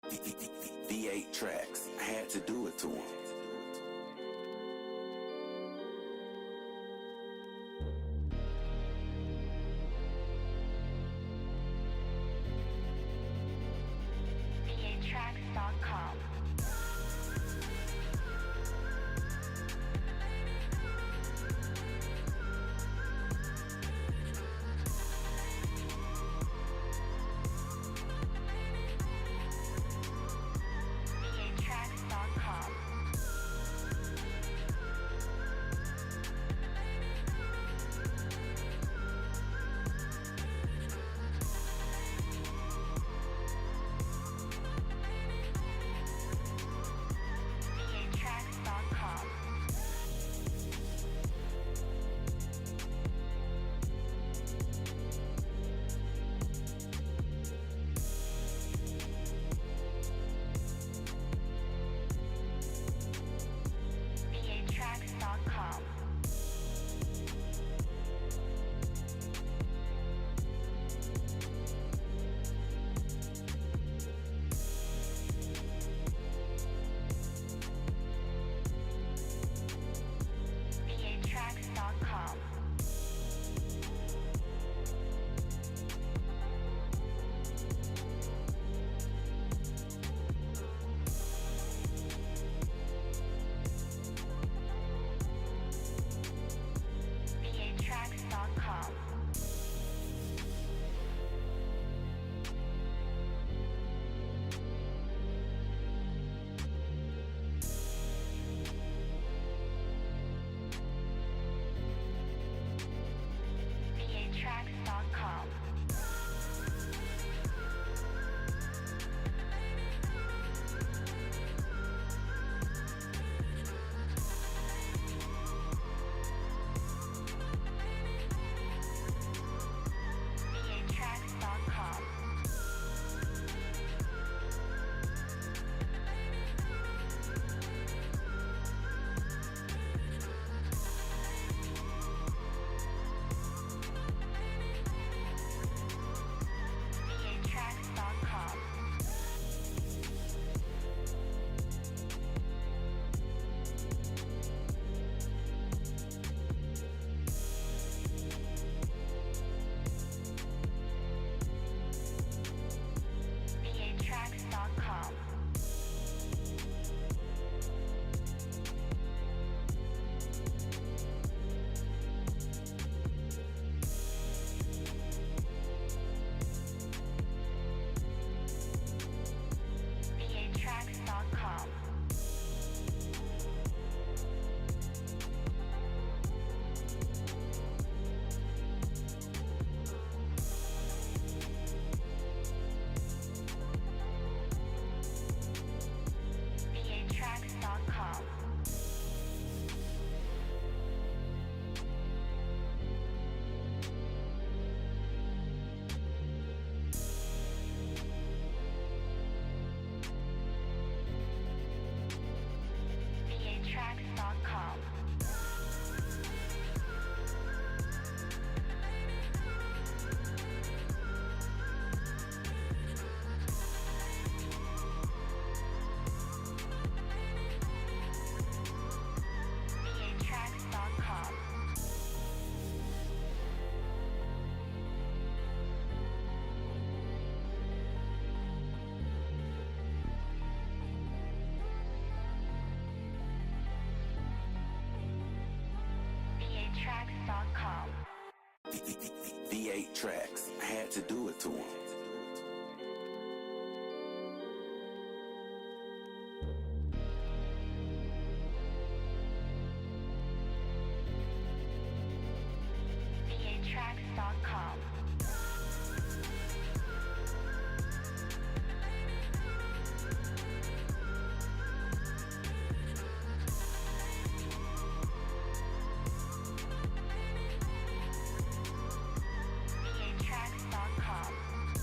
V8 tracks, I had to do it to him. v8tracks.com. V8 tracks, I had to do it to him. v8tracks.com. v8tracks.com.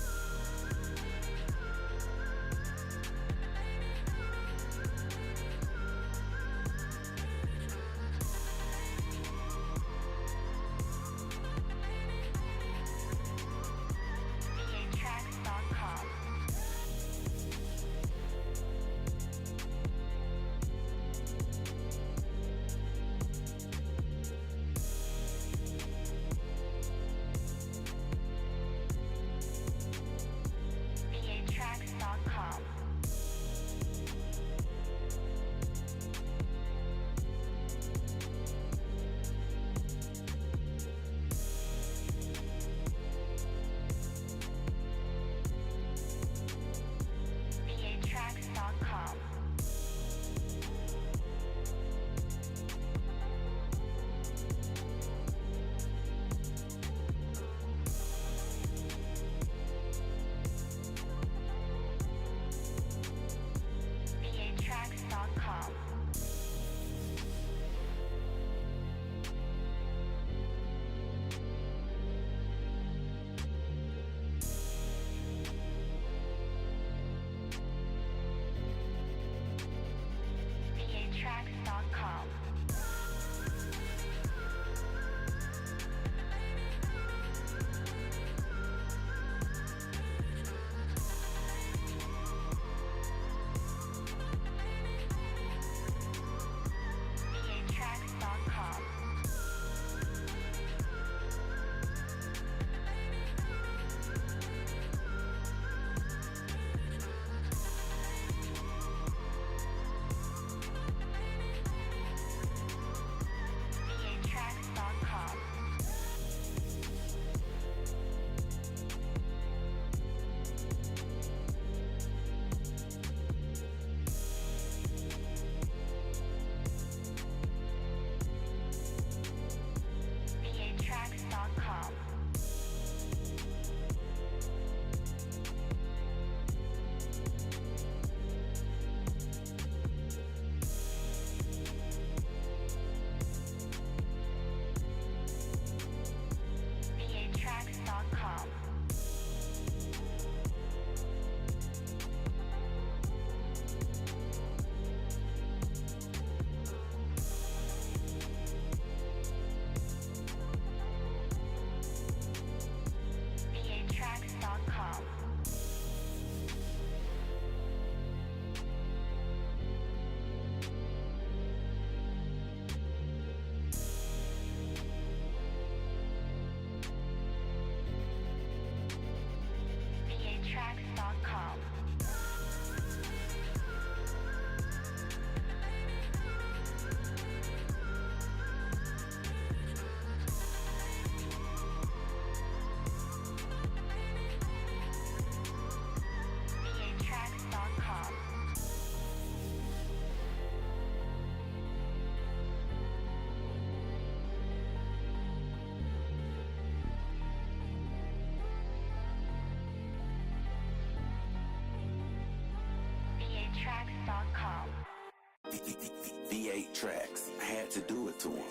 V8 tracks. I had to do it to him.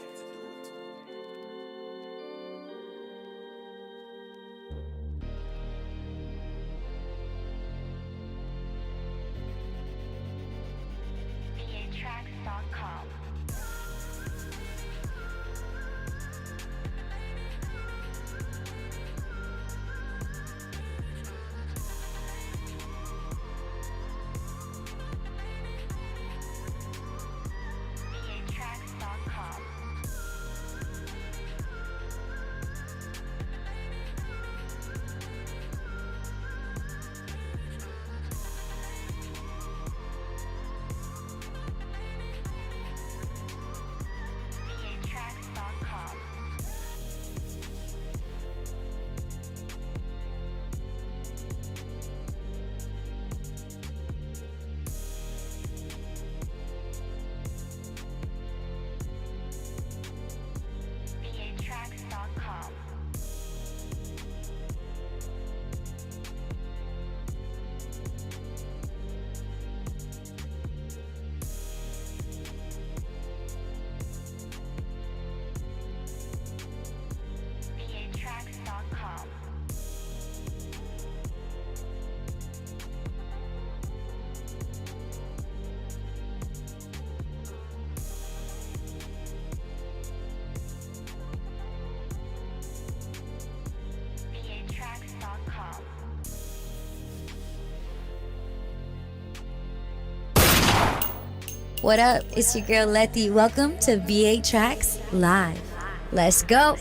V8tracks.com. V8tracks.com. V8tracks.com. V8tracks.com. V8tracks.com. V8tracks.com. What up? It's your girl Letty. Welcome to V8 Tracks Live. Let's go.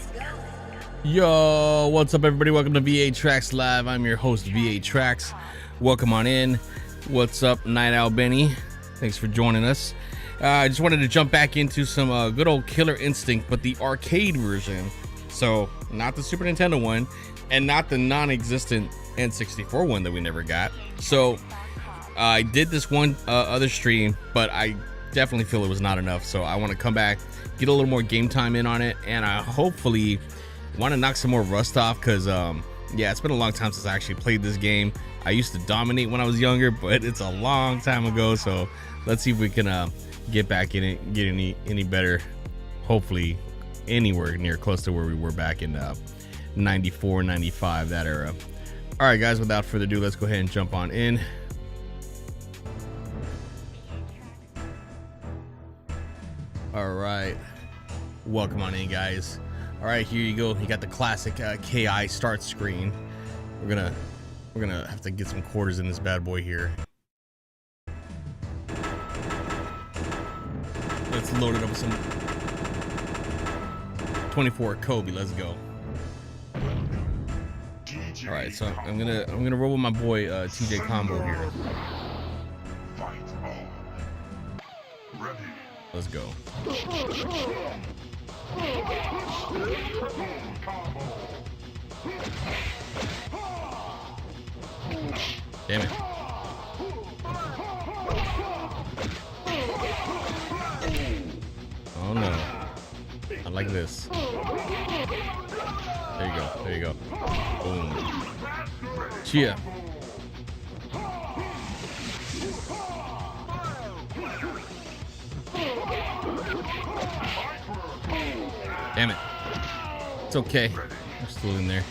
Yo, what's up, everybody? Welcome to V8 Tracks Live. I'm your host, V8 Tracks. Welcome on in. What's up, Night Owl Benny? Thanks for joining us. I just wanted to jump back into some good old Killer Instinct, but the arcade version. So, not the Super Nintendo one, and not the non-existent N64 one that we never got. So, I did this one other stream, but I definitely feel it was not enough. So I want to come back, get a little more game time in on it, and I hopefully want to knock some more rust off because, yeah, it's been a long time since I actually played this game. I used to dominate when I was younger, but it's a long time ago. So let's see if we can get back in it, get any better. Hopefully anywhere near close to where we were back in 94, 95, that era. All right, guys, without further ado, let's go ahead and jump on in. All right, welcome on in, guys. All right, here you go. You got the classic KI start screen. We're gonna have to get some quarters in this bad boy here. Let's load it up with some 24 Kobe. Let's go. All right, so I'm gonna roll with my boy TJ Combo here. Let's go. Damn it. Oh no. I like this. There you go. There you go. Boom. Chia. Damn it. It's okay. I'm still in there.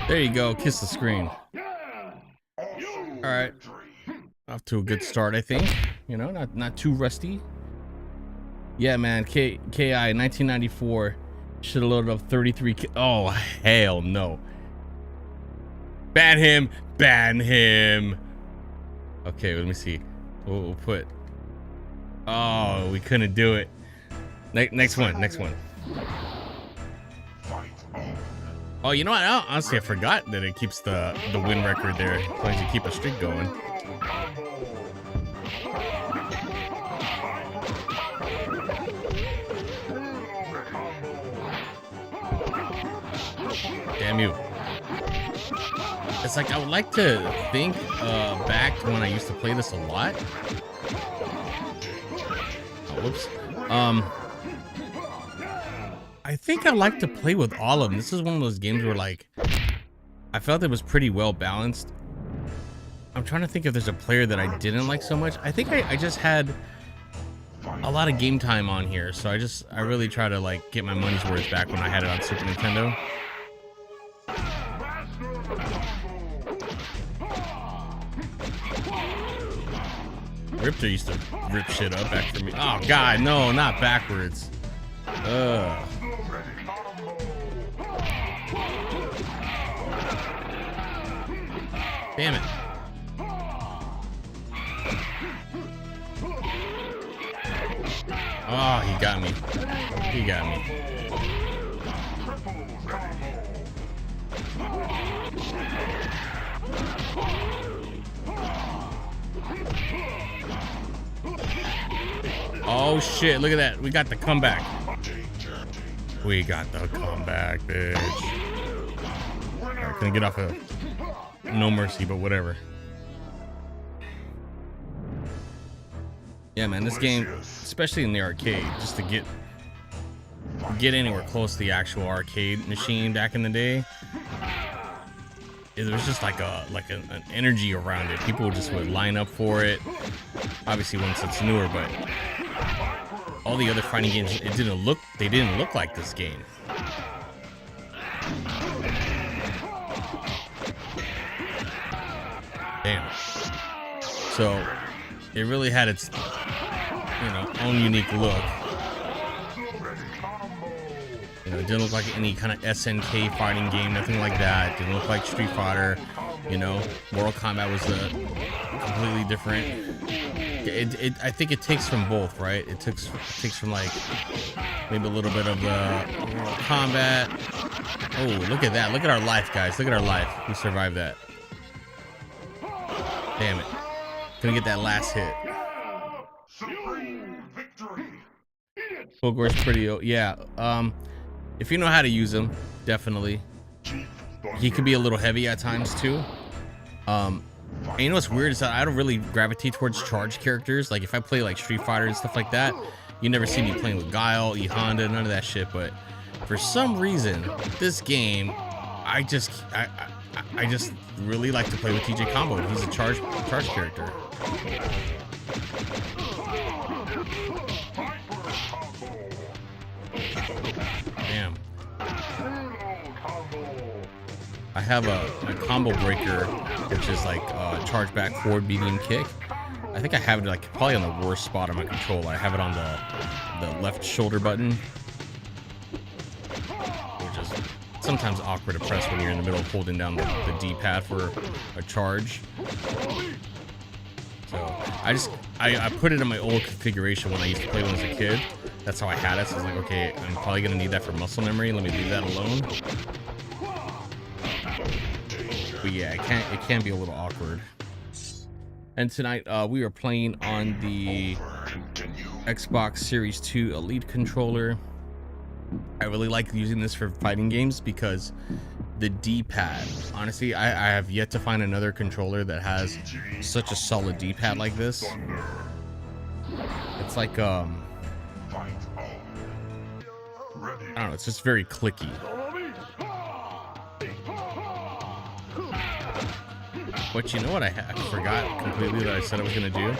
There you go. Kiss the screen. All right. Off to a good start, I think. You know, not too rusty. Yeah, man. KI 1994 should have loaded up 33. Oh, hell no. Ban him. Ban him. Okay, let me see. We'll put. Oh, we couldn't do it. Next one. Next one. Oh, you know what? Honestly, I forgot that it keeps the win record there. As long as you keep a streak going. Damn you. It's like I would like to think back to when I used to play this a lot. Oh, whoops. I think I like to play with all of them. This is one of those games where like I felt it was pretty well balanced. I'm trying to think if there's a player that I didn't like so much. I think I just had a lot of game time on here, so I really try to like get my money's worth back when I had it on Super Nintendo. Riptor used to rip shit up back for me. Oh god, no, not backwards. Ugh. Damn it. Oh, he got me. He got me. Oh shit, look at that. We got the comeback. We got the comeback, bitch. Alright, gonna get off of No Mercy, but whatever. Yeah, man, this game, especially in the arcade, just to get anywhere close to the actual arcade machine back in the day, there was just like an energy around it. People just would line up for it. Obviously, once it's newer, but all the other fighting games, they didn't look like this game. Damn. So it really had its, own unique look. It didn't look like any kind of SNK fighting game, nothing like that. It didn't look like Street Fighter. Mortal Kombat was completely different. I think it takes from both, right? It takes from like maybe a little bit of Mortal Kombat. Oh, look at that! Look at our life, guys! Look at our life. We survived that. Damn it! Gonna get that last hit. Fulgor's pretty. Yeah. If you know how to use him, definitely. He can be a little heavy at times too. And you know what's weird is that I don't really gravitate towards charge characters. Like if I play like Street Fighter and stuff like that, you never see me playing with Guile, E Honda, none of that shit. But for some reason, this game, I just really like to play with TJ Combo. He's a charge character. Damn. I have a combo breaker, which is like charge back forward medium kick. I think I have it like probably on the worst spot on my controller. I have it on the left shoulder button, which is sometimes awkward to press when you're in the middle of holding down the D-pad for a charge. So I put it in my old configuration when I used to play when I was a kid. That's how I had it. So I was like, okay, I'm probably gonna need that for muscle memory. Let me leave that alone. But yeah, it can be a little awkward. And tonight we are playing on the Xbox Series 2 Elite controller. I really like using this for fighting games because the D-pad, honestly, I have yet to find another controller that has such a solid D-pad like this. It's like I don't know, it's just very clicky. But you know what I forgot completely that I said I was gonna do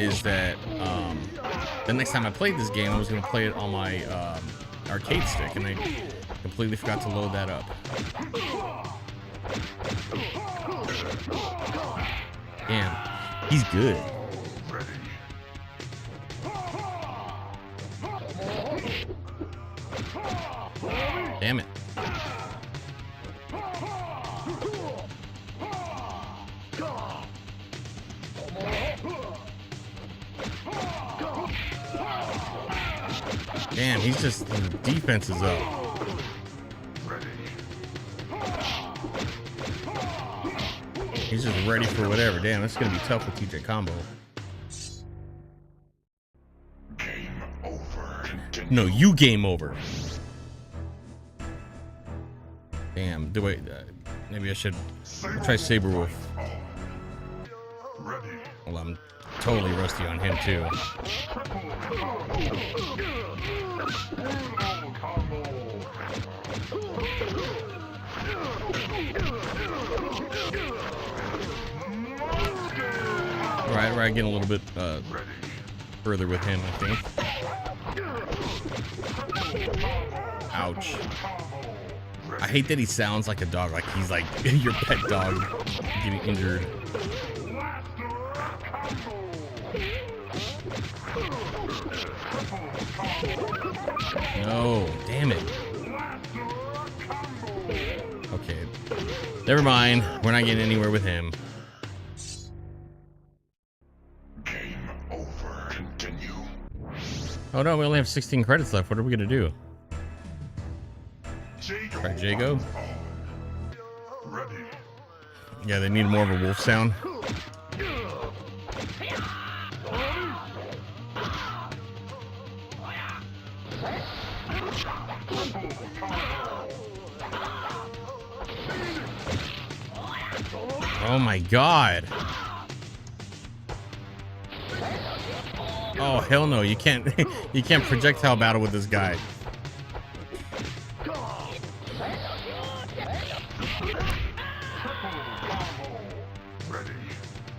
is that the next time I played this game, I was gonna play it on my arcade stick, and I completely forgot to load that up. Damn, he's good. Damn it. Damn, he's just, the defense is up. He's just ready for whatever. Damn, that's gonna be tough with TJ Combo. Game over. No, you game over. Damn, maybe I should try Saberwolf. Well, I'm totally rusty on him too. Right, getting a little bit further with him, I think. Ouch. I hate that he sounds like a dog, like he's like your pet dog getting injured. No, damn it. Okay. Never mind. We're not getting anywhere with him. Game over. Continue. Oh no, we only have 16 credits left. What are we gonna do? Try Jago? Ready. Yeah, they need more of a wolf sound. Oh my god. Oh hell no, you can't you can't projectile battle with this guy.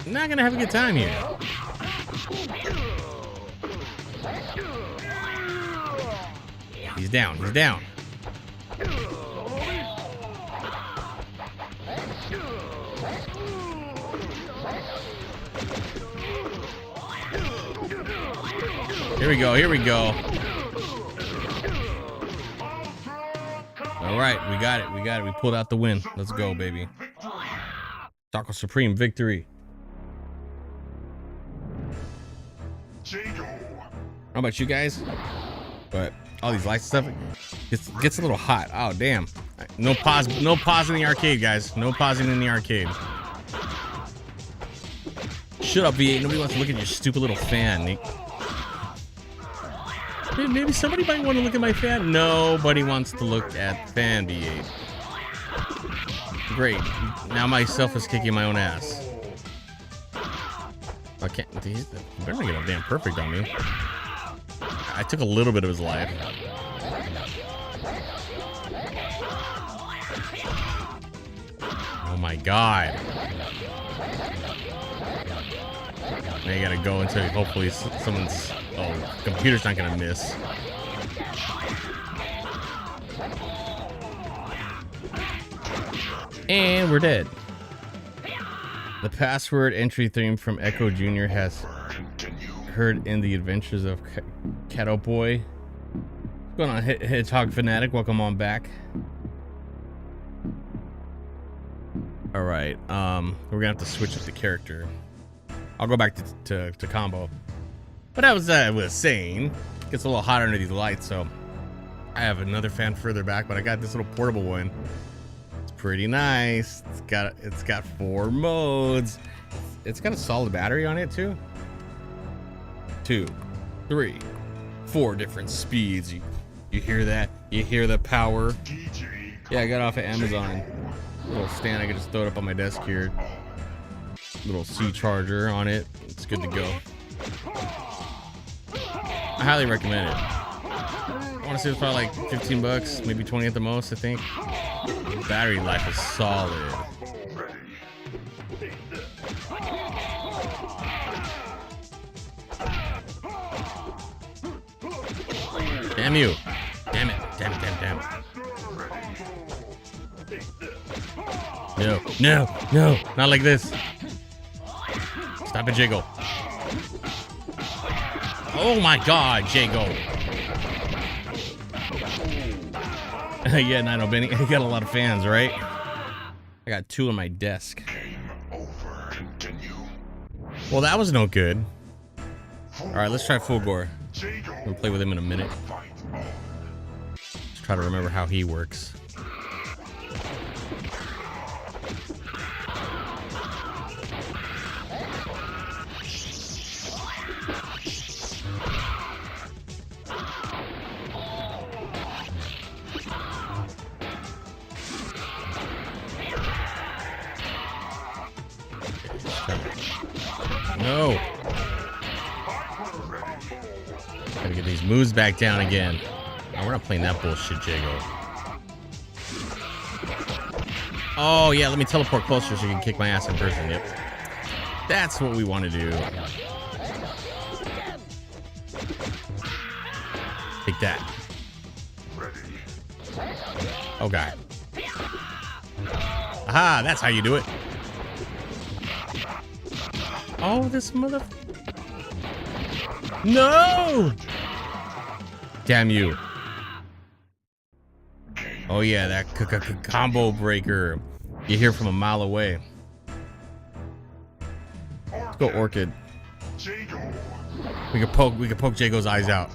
Not gonna have a good time here. He's down, he's down. Here we go, here we go. All right, we got it, we got it. We pulled out the win. Let's go, baby. Taco Supreme victory. How about you guys? But all these lights stuff gets a little hot. Oh damn! No pause in the arcade, guys. No pausing in the arcade. Shut up, V8. Nobody wants to look at your stupid little fan, Nick. Maybe somebody might want to look at my fan. Nobody wants to look at fan, V8. Great. Now myself is kicking my own ass. I can't. You better not get a damn perfect on me. I took a little bit of his life. Oh my god. Now you gotta go until hopefully someone's... Oh, computer's not gonna miss. And we're dead. The password entry theme from Echo Jr. has heard in the adventures of Cato Boy. What's going on, Hedgehog Fanatic? Welcome on back. All right, we're gonna have to switch up the character. I'll go back to combo. But as I was saying, it gets a little hot under these lights, so I have another fan further back, but I got this little portable one. It's pretty nice. It's got 4 modes. It's got a solid battery on it too. 2, 3, 4 different speeds. You hear that? You hear the power? Yeah, I got it off of Amazon. Little stand, I can just throw it up on my desk here. Little C charger on it. It's good to go. I highly recommend it. I want to say it's probably like 15 bucks, maybe 20 at the most, I think. The battery life is solid. Damn you. Damn it. Damn it, damn it. No, no, no, not like this. Stop it, Jago. Oh my god, Jago. Yeah, Nino Benny. You got a lot of fans, right? I got 2 on my desk. Well, that was no good. Alright, let's try Fulgore. We'll play with him in a minute. Let's try to remember how he works. No. Gotta get these moves back down again. Oh, we're not playing that bullshit, Jago. Oh, yeah, let me teleport closer so you can kick my ass in person. Yep. That's what we want to do. Take that. Oh, God. Aha, that's how you do it. Oh, this mother... No! Damn you. Oh, yeah, that combo breaker. You hear from a mile away. Let's go Orchid. We could poke Jago's eyes out.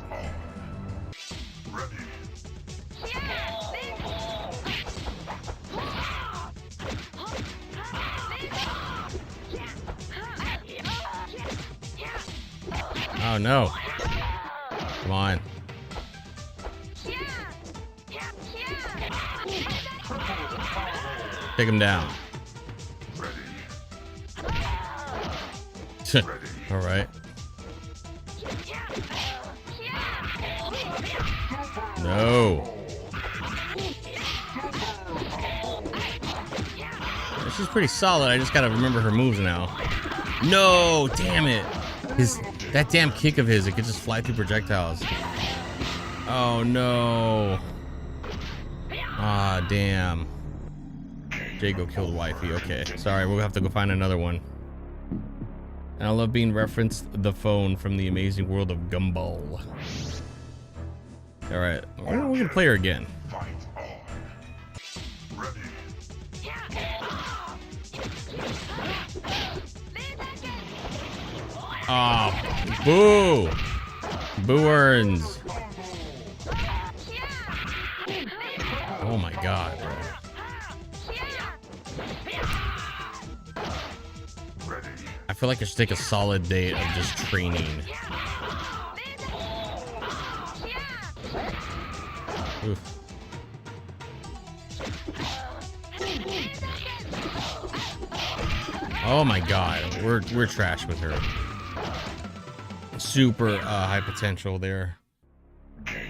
Oh no. Come on. Take him down. All right. No. She's pretty solid. I just gotta remember her moves now. No, damn it. That damn kick of his, it could just fly through projectiles. Oh no. Ah, damn. Jago killed wifey. Okay, sorry, we'll have to go find another one. And I love being referenced the phone from the amazing world of Gumball. All right, we're gonna play her again. Oh, boo! Boo earns. Oh my god, bro. I feel like I should take a solid day of just training. Oof. Oh my god, we're trash with her. Super high potential there.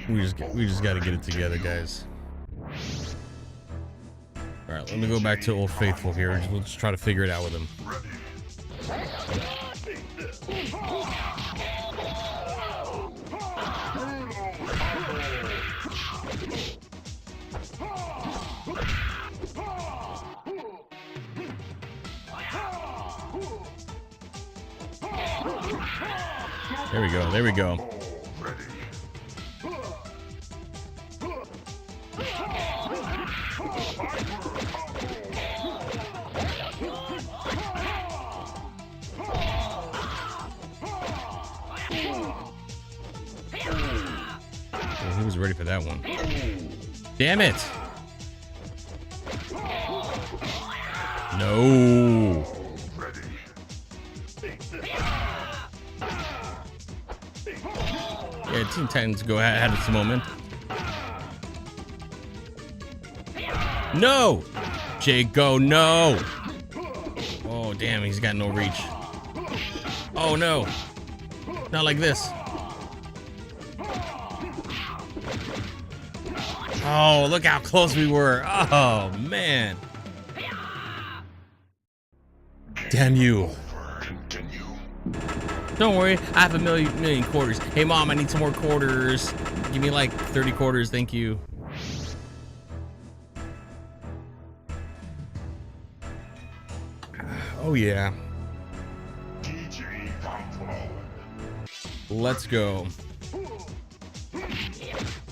We just got to get it together, guys. All right, let me go back to Old Faithful here. We'll just try to figure it out with him. There we go. There we go. Oh, he was ready for that one. Damn it! No. Yeah, Teen Titans go ahead at the moment. No! Jago, no! Oh, damn, he's got no reach. Oh, no. Not like this. Oh, look how close we were. Oh, man. Damn you. Don't worry, I have a million quarters. Hey, Mom, I need some more quarters. Give me like 30 quarters, thank you. Oh, yeah. Let's go.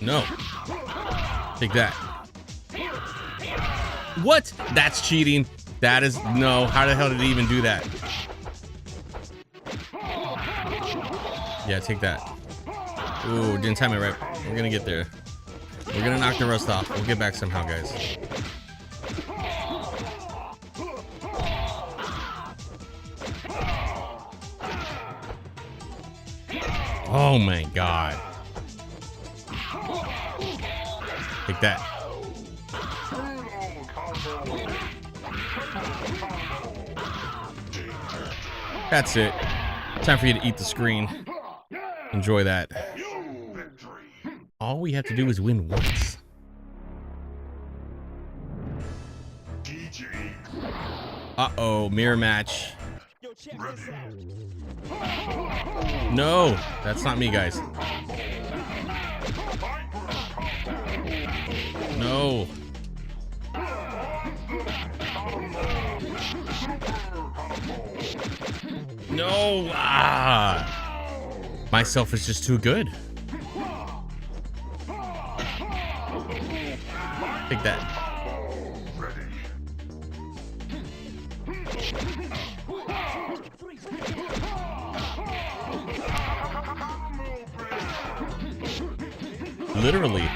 No. Take that. What? That's cheating. That is... No. How the hell did he even do that? Yeah, take that. Ooh, didn't time it right. We're gonna get there. We're gonna knock the rust off. We'll get back somehow, guys. Oh my god. Take that. That's it. Time for you to eat the screen. Enjoy that. All we have to do is win once. DJ Uh-oh, mirror match. No, that's not me, guys. No. No. Ah. Myself is just too good. Take that. Literally.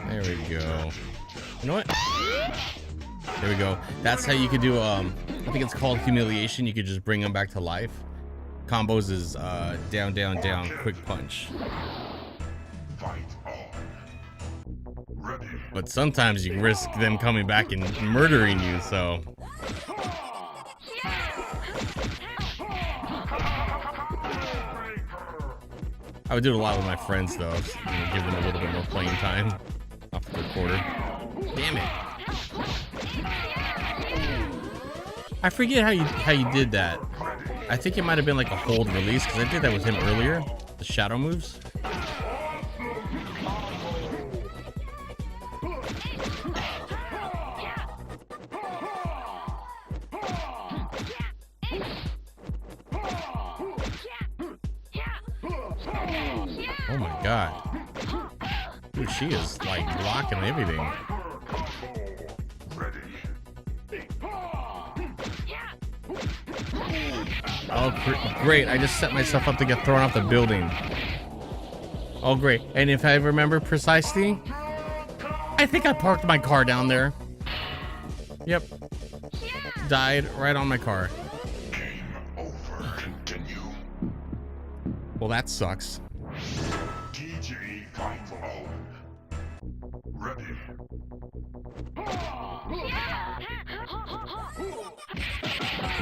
There we go. You know what? There we go. That's how you could do, I think it's called humiliation. You could just bring them back to life. Combos is down, down, down, quick punch. Fight on. Ready. But sometimes you risk them coming back and murdering you, so. I would do it a lot with my friends, though. You know, give them a little bit more playing time off the recorder. Damn it! I forget how you did that. I think it might have been like a hold release because I did that with him earlier. The shadow moves. Oh my god. Dude, she is like blocking everything. Oh, great. I just set myself up to get thrown off the building. Oh, great. And if I remember precisely, I think I parked my car down there. Yep. Died right on my car. Game over. Continue. Well, that sucks. DJ fight on. Ready.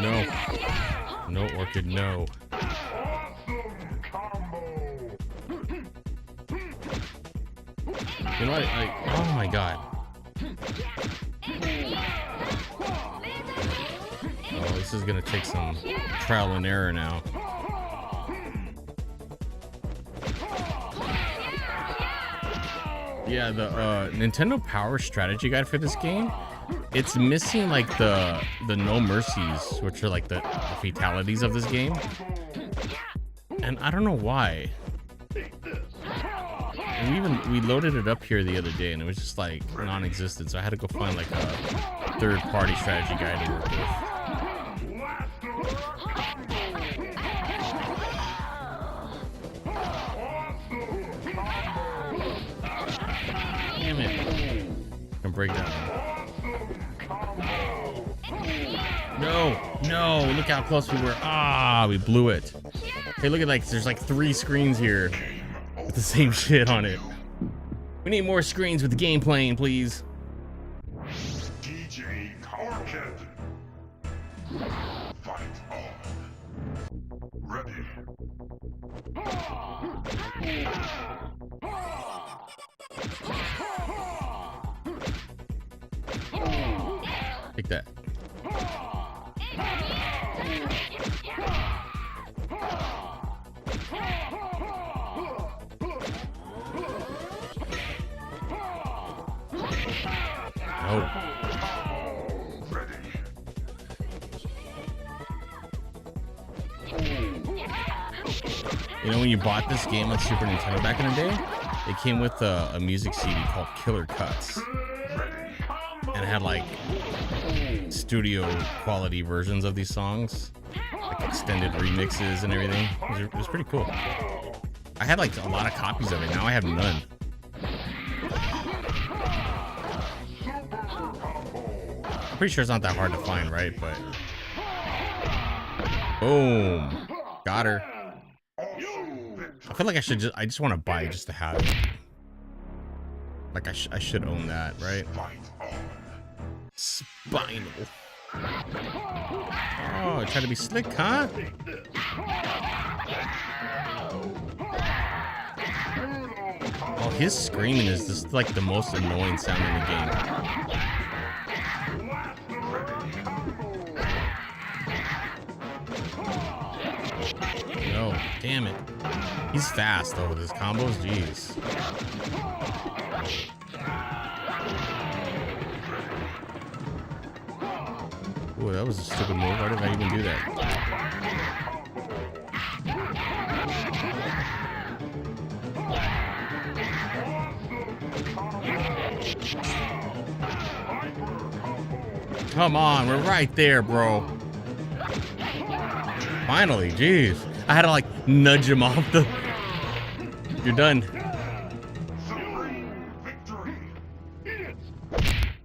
No. No, Orchid, no. You know what? Oh my god. Oh, this is gonna take some trial and error now. Yeah, the Nintendo Power Strategy Guide for this game, it's missing like the no mercies, which are like the fatalities of this game, and I don't know why. And we loaded it up here the other day, and it was just like non-existent. So I had to go find like a third-party strategy guide to work with. Damn it! I can break that one. No! Look how close we were. Ah, we blew it. Hey, look at there's like 3 screens here with the same shit on it. We need more screens with the game playing, please. DJ Orchid. Fight on. Ready. Take that. Oh. You know, when you bought this game on Super Nintendo back in the day, it came with a music CD called Killer Cuts. And it had like studio quality versions of these songs, like extended remixes and everything. It was pretty cool. I had like a lot of copies of it. Now I have none. I'm pretty sure it's not that hard to find, right? But boom, got her. I feel like I just want to buy it just to have it. Like I should own that, right? Spinal. Oh, try to be slick, huh? Oh, his screaming is just like the most annoying sound in the game. No, damn it. He's fast though with his combos, jeez. Ooh, that was a stupid move. Why did I even do that? Come on, we're right there, bro. Finally, jeez. I had to like nudge him off the... You're done.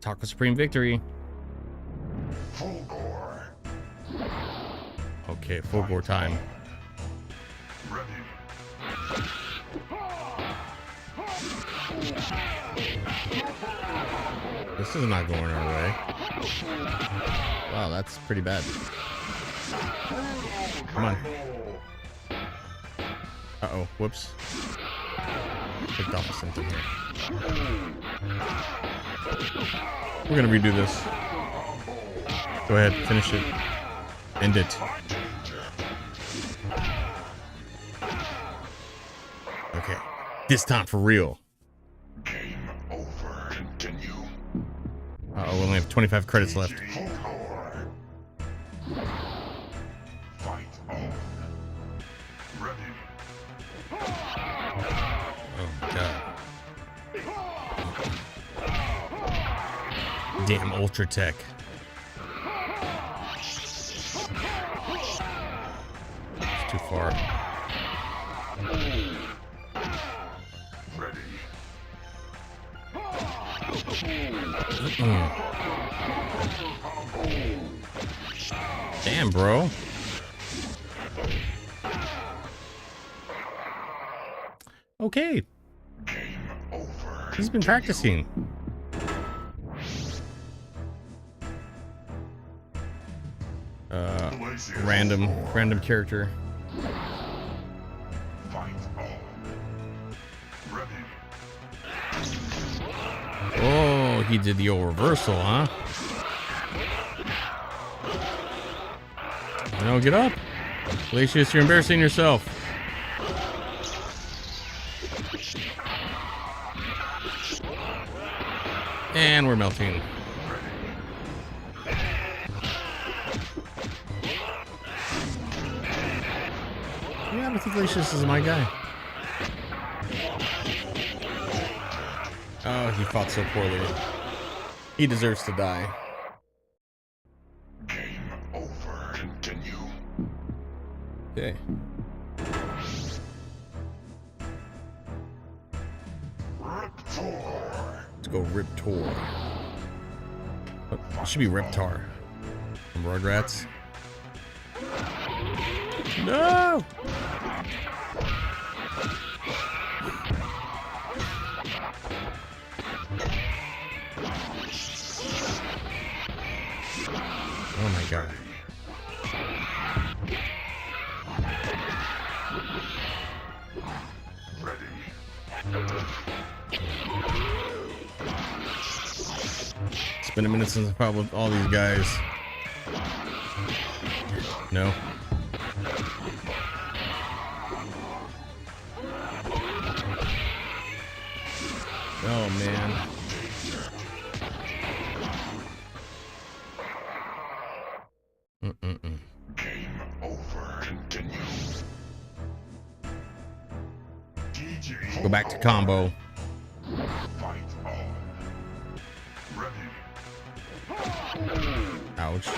Taco Supreme victory. Full gore. Okay, full gore time. Ready. This is not going our way. Wow, that's pretty bad. Come on. Uh-oh, whoops. Clicked off of something here. We're gonna redo this. Go ahead, finish it. End it. Okay, this time for real. Game over. Continue. Uh-oh, we only have 25 credits left. Full gore. Fight on. Ready. Oh my god. Damn Ultra Tech. It's too far. Ready. Damn, bro. Okay. Game over. He's been practicing. Random character. Fight on. Ready. Oh, he did the old reversal, huh? No, get up. Glacius, you're embarrassing yourself. And we're melting. Yeah, I think Glacius is my guy. Oh, he fought so poorly. He deserves to die. Game over. Continue. Okay. Riptor. Let's go Riptor. Oh, it should be Reptar. From Rugrats. No! Oh my god. It's been a minute since I fought with all these guys. No. Oh man. Game over. Continue. DJ. Go back to combo. Fight on. Ready. Ouch.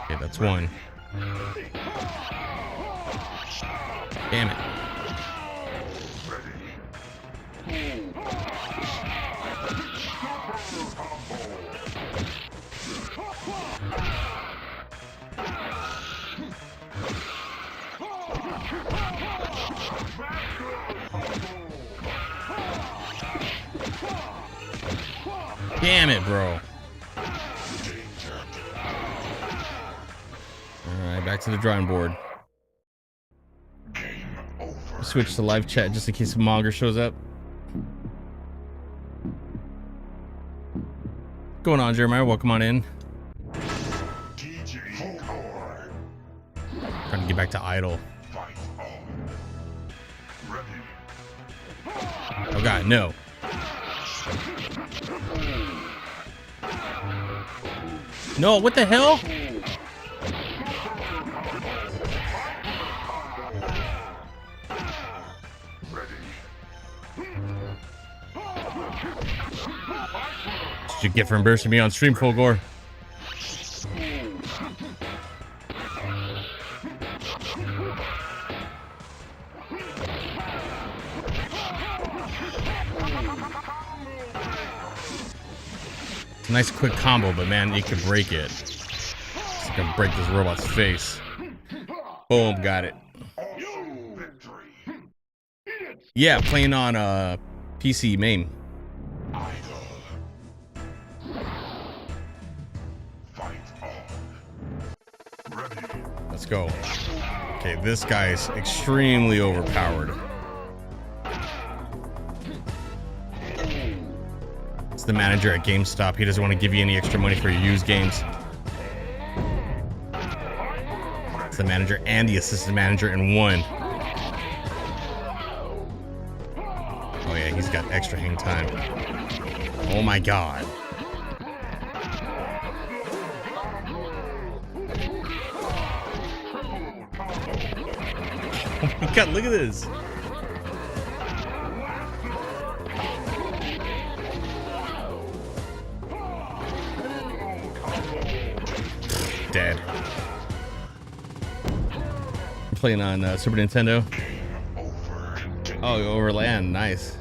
Okay, that's one. Damn it. Damn it, bro. Alright, back to the drawing board. Game over. Switch to live chat just in case Monger shows up. What's going on, Jeremiah? Welcome on in. DJ Core. Trying to get back to Idle. Fight on. Ready. Oh god, no. No, what the hell? What you get for embarrassing me on stream, Fulgore? It's a nice quick combo, but man, you could break it. It's gonna break this robot's face. Boom, got it. Victory. Yeah, playing on PC main. Idle. Fight on. Ready. Let's go. Okay, this guy's extremely overpowered. It's the manager at GameStop. He doesn't want to give you any extra money for your used games. It's the manager and the assistant manager in one. Oh yeah, he's got extra hang time. Oh my god. Oh my god, look at this. Dead. I'm playing on Super Nintendo. Oh, over LAN, nice.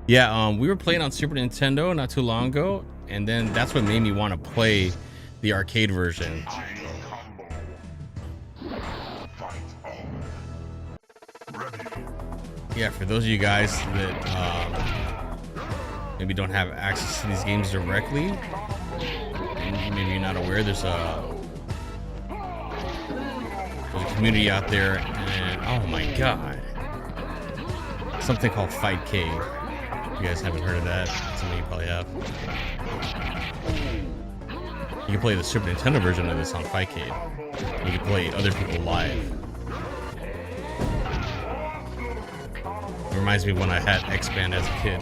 Yeah, we were playing on Super Nintendo not too long ago, and then that's what made me want to play the arcade version. Yeah, for those of you guys that maybe don't have access to these games directly, and maybe you're not aware, there's a community out there, and oh my god, something called Fightcade. If you guys haven't heard of that, some of you probably have. You can play the Super Nintendo version of this on Fightcade. You can play other people live. It reminds me when I had X-Band as a kid.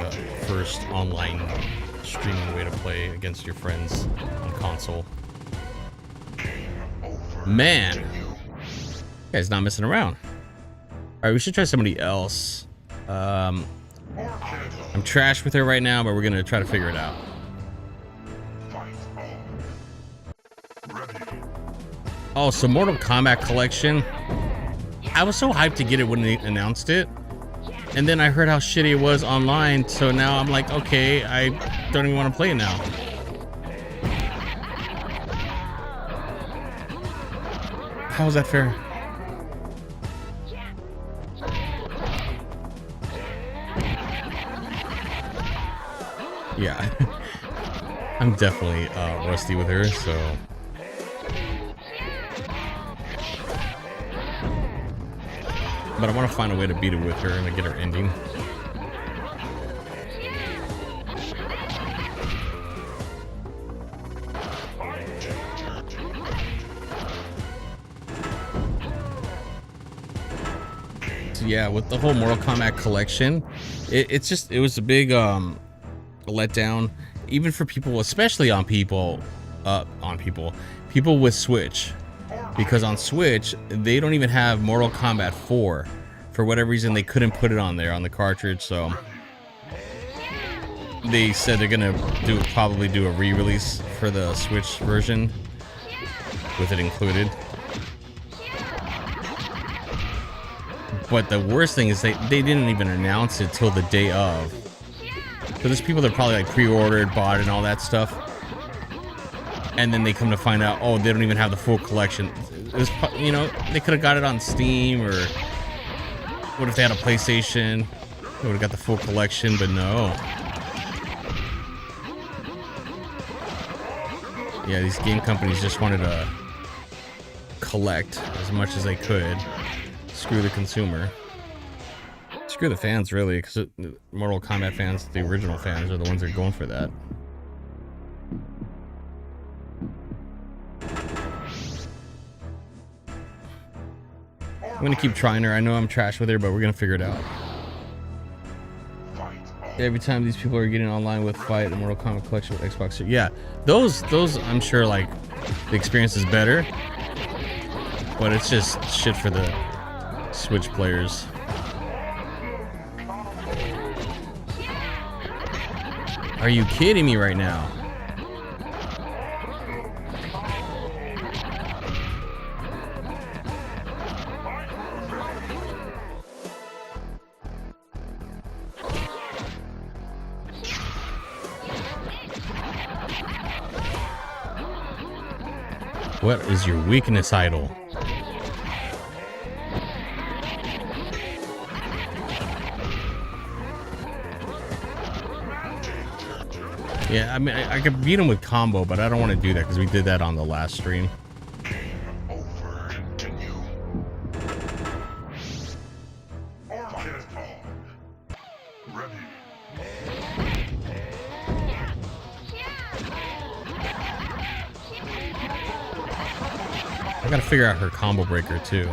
The first online streaming way to play against your friends on console. Man, this guy's not messing around. All right, we should try somebody else. I'm trash with her right now, but we're gonna try to figure it out. Oh, so Mortal Kombat Collection. I was so hyped to get it when they announced it, and then I heard how shitty it was online, so now I'm like, okay, I don't even want to play it now. How is that fair? Yeah, I'm definitely rusty with her, so. But I want to find a way to beat it with her and to get her ending. So yeah, with the whole Mortal Kombat collection, it was a big letdown, even for people, especially people with Switch. Because on Switch, they don't even have Mortal Kombat 4. For whatever reason, they couldn't put it on there on the cartridge, so they said they're gonna probably do a re-release for the Switch version with it included. But the worst thing is they didn't even announce it till the day of. So there's people that probably like pre-ordered, bought it, and all that stuff. And then they come to find out, oh, they don't even have the full collection. It was, you know, they could have got it on Steam, or what if they had a PlayStation? We would have got the full collection, but no. Yeah, these game companies just wanted to collect as much as they could. Screw the consumer. Screw the fans, really, because Mortal Kombat fans, the original fans, are the ones that are going for that. I'm gonna keep trying her. I know I'm trash with her, but we're gonna figure it out. Every time these people are getting online with Fight and Mortal Kombat Collection with Xbox, yeah, those I'm sure like the experience is better, but it's just shit for the Switch players. Are you kidding me right now? What is your weakness, Idol? Yeah, I mean, I could beat him with combo, but I don't want to do that because we did that on the last stream. Over and continue. Fight on. Ready. I gotta figure out her combo breaker too.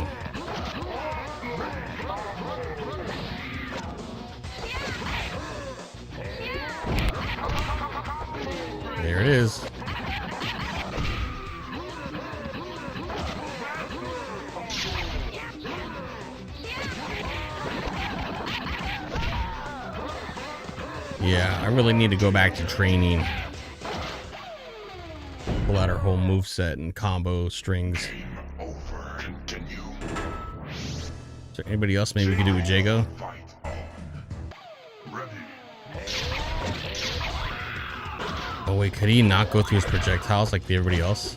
There it is. Yeah, I really need to go back to training. Pull out her whole moveset and combo strings. Over and continue. Is there anybody else maybe we could do with Jago? Fight on. Ready. Oh wait, could he not go through his projectiles like everybody else?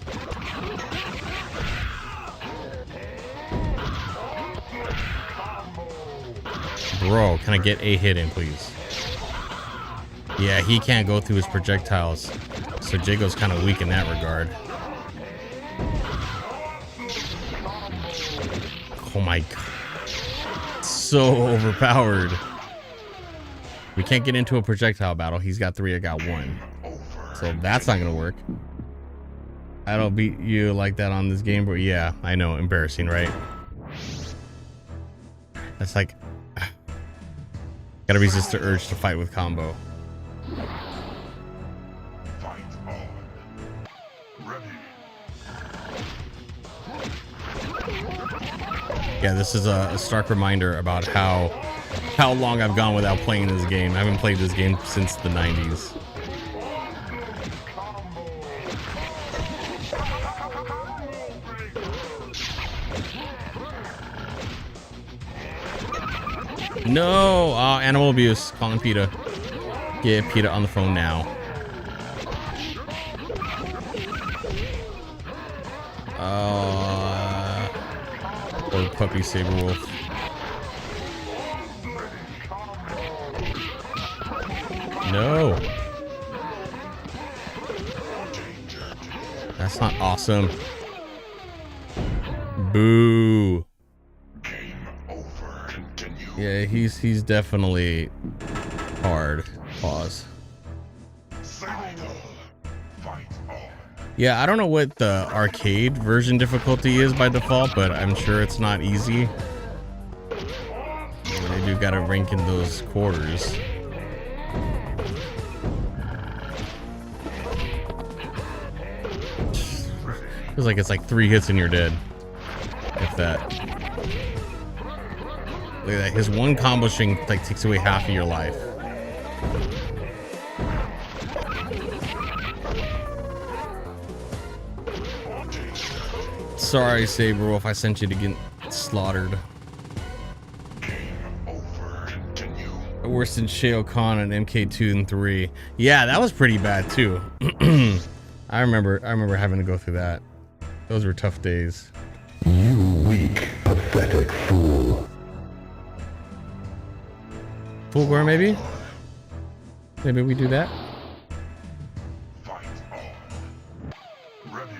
Bro, can I get a hit in, please? Yeah, he can't go through his projectiles. So Jago's kind of weak in that regard. Oh my god. So overpowered. We can't get into a projectile battle. He's got 3, I got 1. So that's not gonna work. I don't beat you like that on this game, but yeah, I know, embarrassing, right? That's like, gotta resist the urge to fight with combo. Fight on. Ready. Yeah, this is a stark reminder about how long I've gone without playing this game. I haven't played this game since the 90s. No! Animal abuse. Calling PETA. Get PETA on the phone now. Poor puppy Saberwolf. No! That's not awesome. Boo! Yeah, he's definitely hard. Pause. Yeah, I don't know what the arcade version difficulty is by default, but I'm sure it's not easy. They do gotta rank in those quarters. Feels like it's like 3 hits and you're dead. If that. Look at that. His one combo string like takes away half of your life. Sorry, Saberwolf, I sent you to get slaughtered. Worse than Shao Kahn and MK2 and 3. Yeah, that was pretty bad too. I remember having to go through that. Those were tough days. You weak, pathetic fool. Fulgore, maybe? Maybe we do that? Fight on. Ready.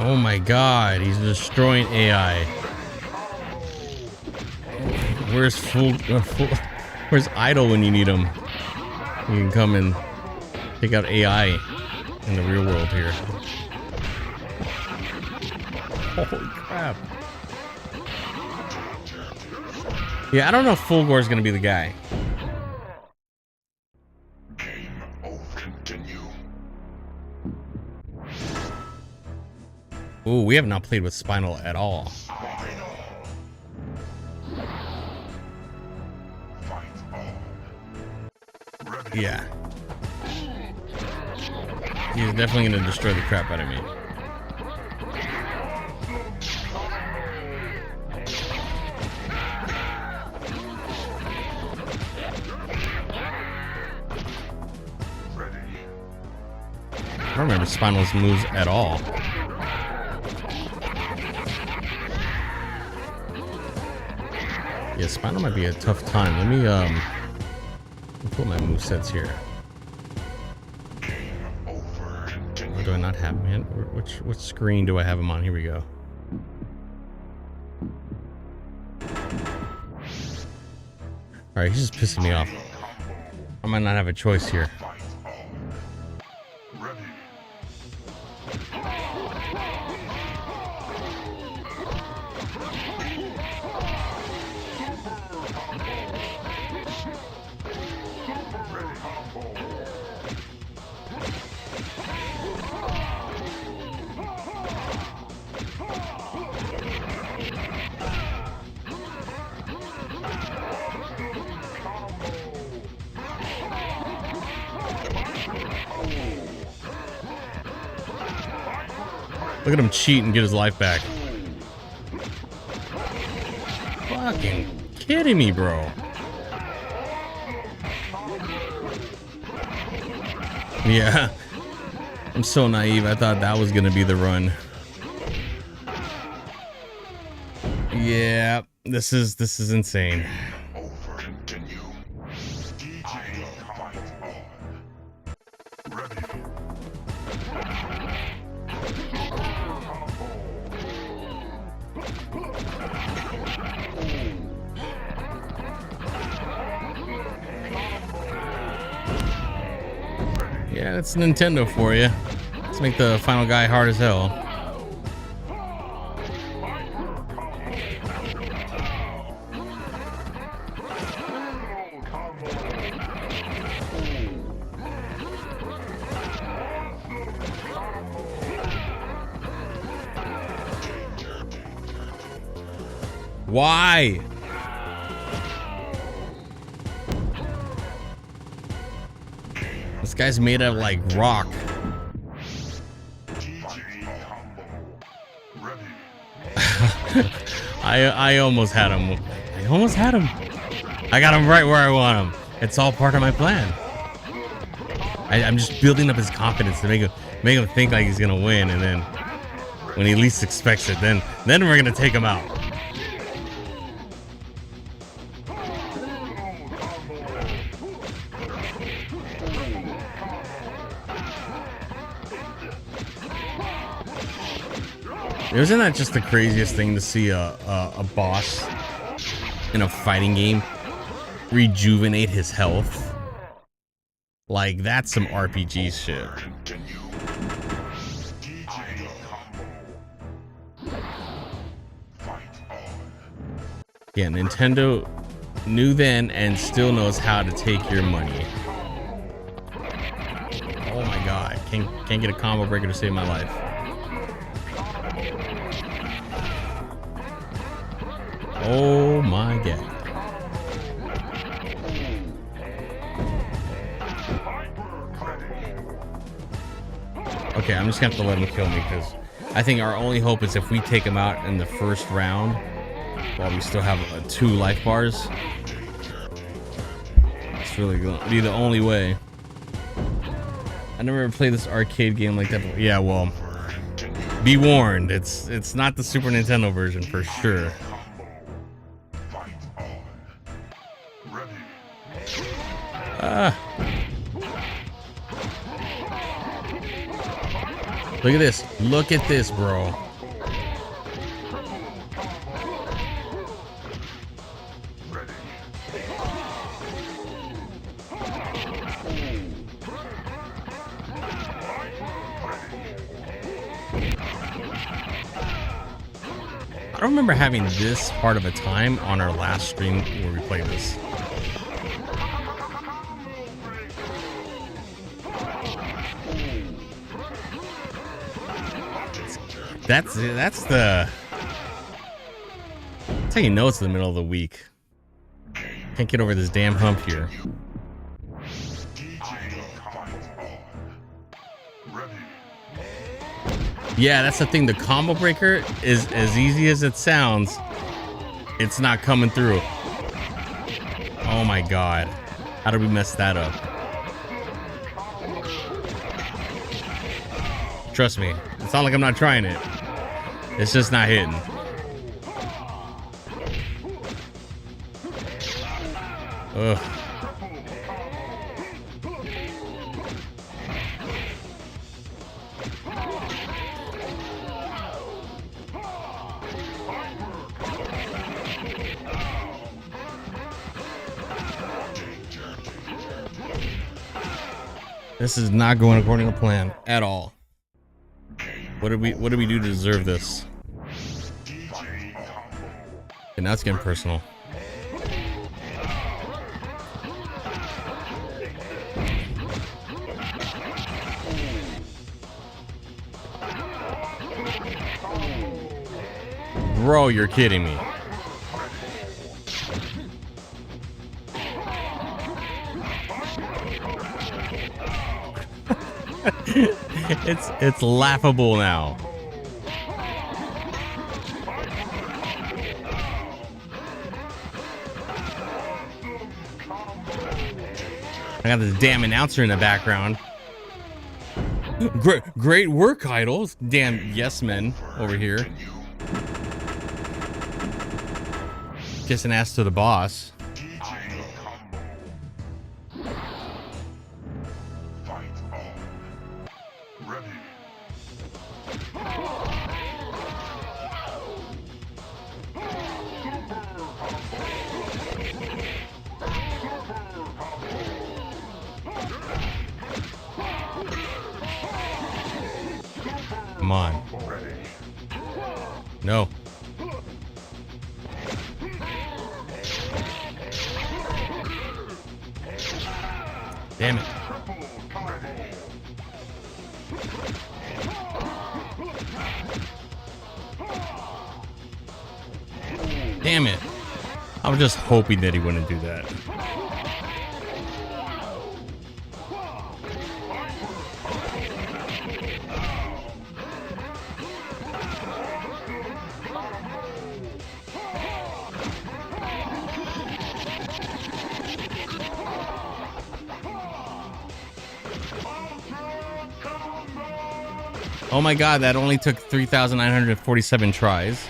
Oh my god, he's destroying AI. Where's where's Idol when you need him? You can come and take out AI in the real world here. Holy crap. Yeah, I don't know if Fulgore is going to be the guy. Game over. Continue. Ooh, we have not played with Spinal at all. Final. Fight on. Ready. Yeah. He's definitely going to destroy the crap out of me. Ready. I don't remember Spinal's moves at all. Yeah, Spinal might be a tough time. Let me put my movesets here. Game over. Continue. Or do I not have him? Which screen do I have him on? Here we go. Alright, he's just pissing me off. I might not have a choice here. Fight on. Ready. Look at him cheat and get his life back. Fucking kidding me, bro. Yeah. I'm so naive. I thought that was gonna be the run. Yeah, this is insane. Over. Continue. DJ. Fight on. Ready. Yeah, that's Nintendo for you. Let's make the final guy hard as hell. Why? This guy's made out of like rock. I almost had him. I almost had him. I got him right where I want him. It's all part of my plan. I'm just building up his confidence to make him think like he's gonna win, and then when he least expects it, then we're gonna take him out. Isn't that just the craziest thing to see a boss in a fighting game rejuvenate his health? Like, that's some RPG shit. Yeah, Nintendo knew then and still knows how to take your money. Oh my god, can't get a combo breaker to save my life. Oh my god. Okay, I'm just gonna have to let him kill me because I think our only hope is if we take him out in the first round while we still have 2 life bars. It's really gonna be the only way. I never played this arcade game like that before. Yeah, well, be warned, it's not the Super Nintendo version for sure. Fight on. Ready. Look at this. Look at this, bro. Ready. I don't remember having this hard of a time on our last stream where we played this. That's how you know it's the middle of the week. Can't get over this damn hump here. Yeah, that's the thing. The combo breaker is as easy as it sounds. It's not coming through. Oh my god. How did we mess that up? Trust me. It's not like I'm not trying it. It's just not hitting. Ugh. This is not going according to plan at all. What did we do to deserve this? And now it's getting personal. Bro, you're kidding me. It's laughable now. I got this damn announcer in the background. Great work, idols. Damn yes men over here. Kiss an ass to the boss. Come on. No. Damn it. Damn it. I was just hoping that he wouldn't do that. Oh my god, that only took 3,947 tries.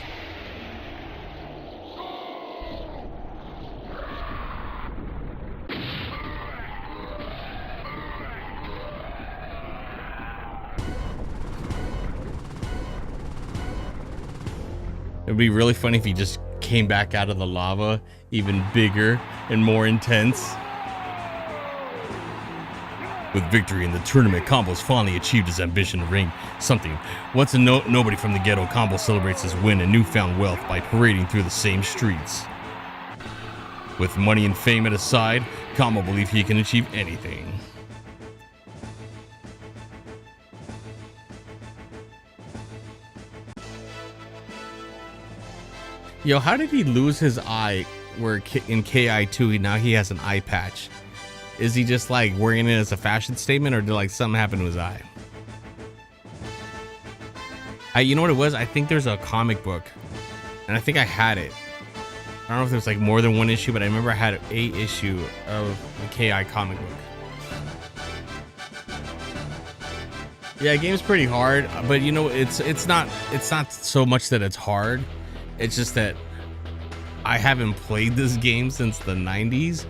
It would be really funny if he just came back out of the lava even bigger and more intense. With victory in the tournament, Combos finally achieved his ambition to ring something. Once a nobody from the ghetto, Combo celebrates his win and newfound wealth by parading through the same streets. With money and fame at his side, Combo believes he can achieve anything. Yo, how did he lose his eye where in KI2 now he has an eye patch? Is he just like wearing it as a fashion statement, or did like something happen to his eye? You know what it was? I think there's a comic book, and I think I had it. I don't know if there's like more than one issue, but I remember I had a issue of the KI comic book. Yeah, game's pretty hard, but you know, it's not so much that it's hard. It's just that I haven't played this game since the 90s,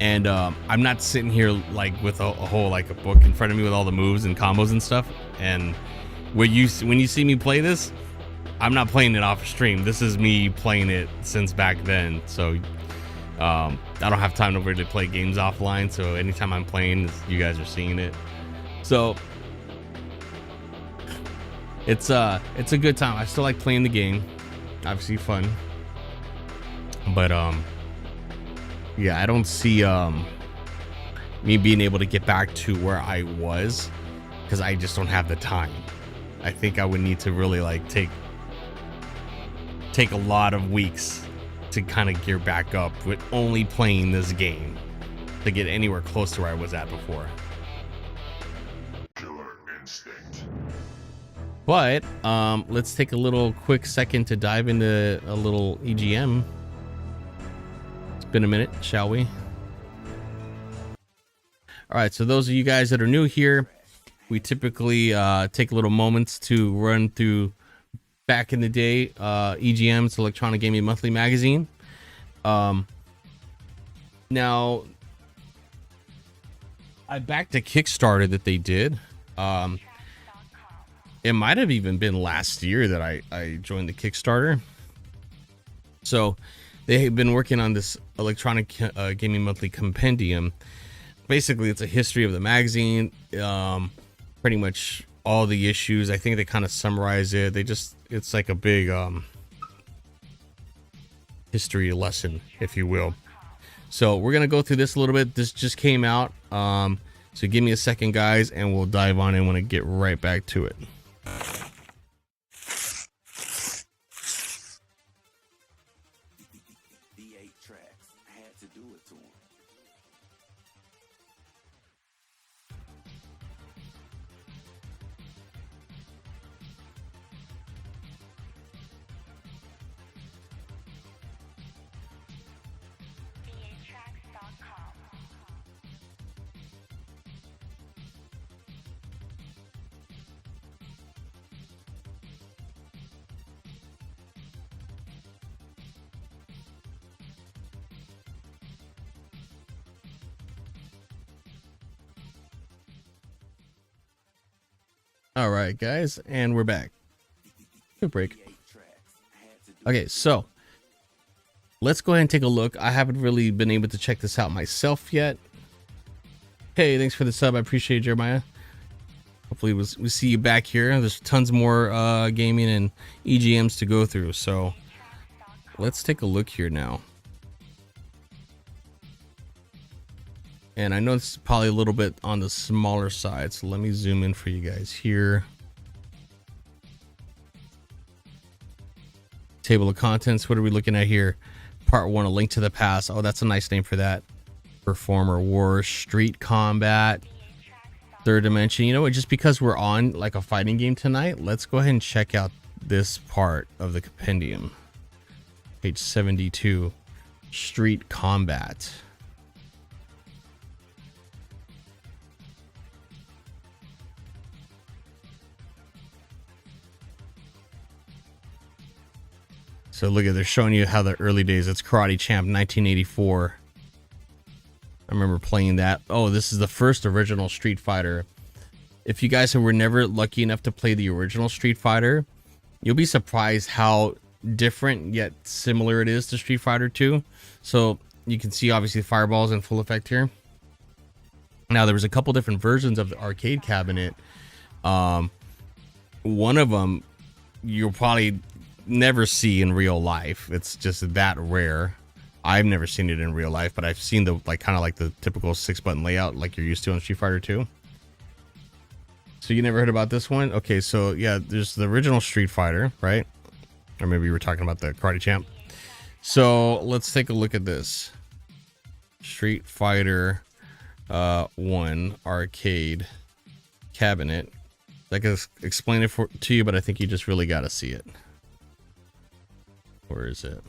and I'm not sitting here like with a whole like a book in front of me with all the moves and combos and stuff. And when you see me play this, I'm not playing it off stream. This is me playing it since back then. So I don't have time to really play games offline. So anytime I'm playing, you guys are seeing it. So it's a good time. I still like playing the game. Obviously fun. But yeah, I don't see me being able to get back to where I was because I just don't have the time. I think I would need to really like take a lot of weeks to kind of gear back up with only playing this game to get anywhere close to where I was at before. Killer instinct. But let's take a little quick second to dive into a little EGM. It's been a minute, shall we? All right, so those of you guys that are new here, we typically take little moments to run through back in the day EGM, it's Electronic Gaming Monthly magazine. Now I backed a Kickstarter that they did. It might have even been last year that I joined the Kickstarter. So they have been working on this Electronic Gaming Monthly compendium. Basically, it's a history of the magazine, pretty much all the issues. I think they kind of summarize it. It's like a big history lesson, if you will. So we're gonna go through this a little bit. This just came out, so give me a second, guys, and we'll dive on in when I get right back to it. V8 tracks. I had to do it to him. VATracks.com. All right, guys, and we're back. Good break. V8 tracks. I had to do Okay, so let's go ahead and take a look. I haven't really been able to check this out myself yet. Hey, thanks for the sub. I appreciate it, Jeremiah. Hopefully we see you back here. There's tons more gaming and EGMs to go through. So let's take a look here now. And I know this is probably a little bit on the smaller side, so let me zoom in for you guys here. Table of contents. What are we looking at here? Part 1, A Link to the Past. Oh, that's a nice name for that. Performer Wars, Street Combat, Third Dimension. You know what? Just because we're on like a fighting game tonight, let's go ahead and check out this part of the compendium. Page 72, Street Combat. So look at, they're showing you how the early days. It's Karate Champ 1984. I remember playing that. Oh, this is the first original Street Fighter. If you guys were never lucky enough to play the original Street Fighter, you'll be surprised how different yet similar it is to Street Fighter 2. So you can see obviously Fireball's in full effect here. Now there was a couple different versions of the arcade cabinet. One of them you'll probably never see in real life. It's just that rare. I've never seen it in real life, but I've seen the like kind of like the typical 6-button layout like you're used to on Street Fighter 2. So you never heard about this one? Okay, so yeah, there's the original Street Fighter, right? Or maybe you were talking about the Karate Champ. So let's take a look at this. Street Fighter 1 arcade cabinet. I can explain it to you, but I think you just really got to see it. Where is it?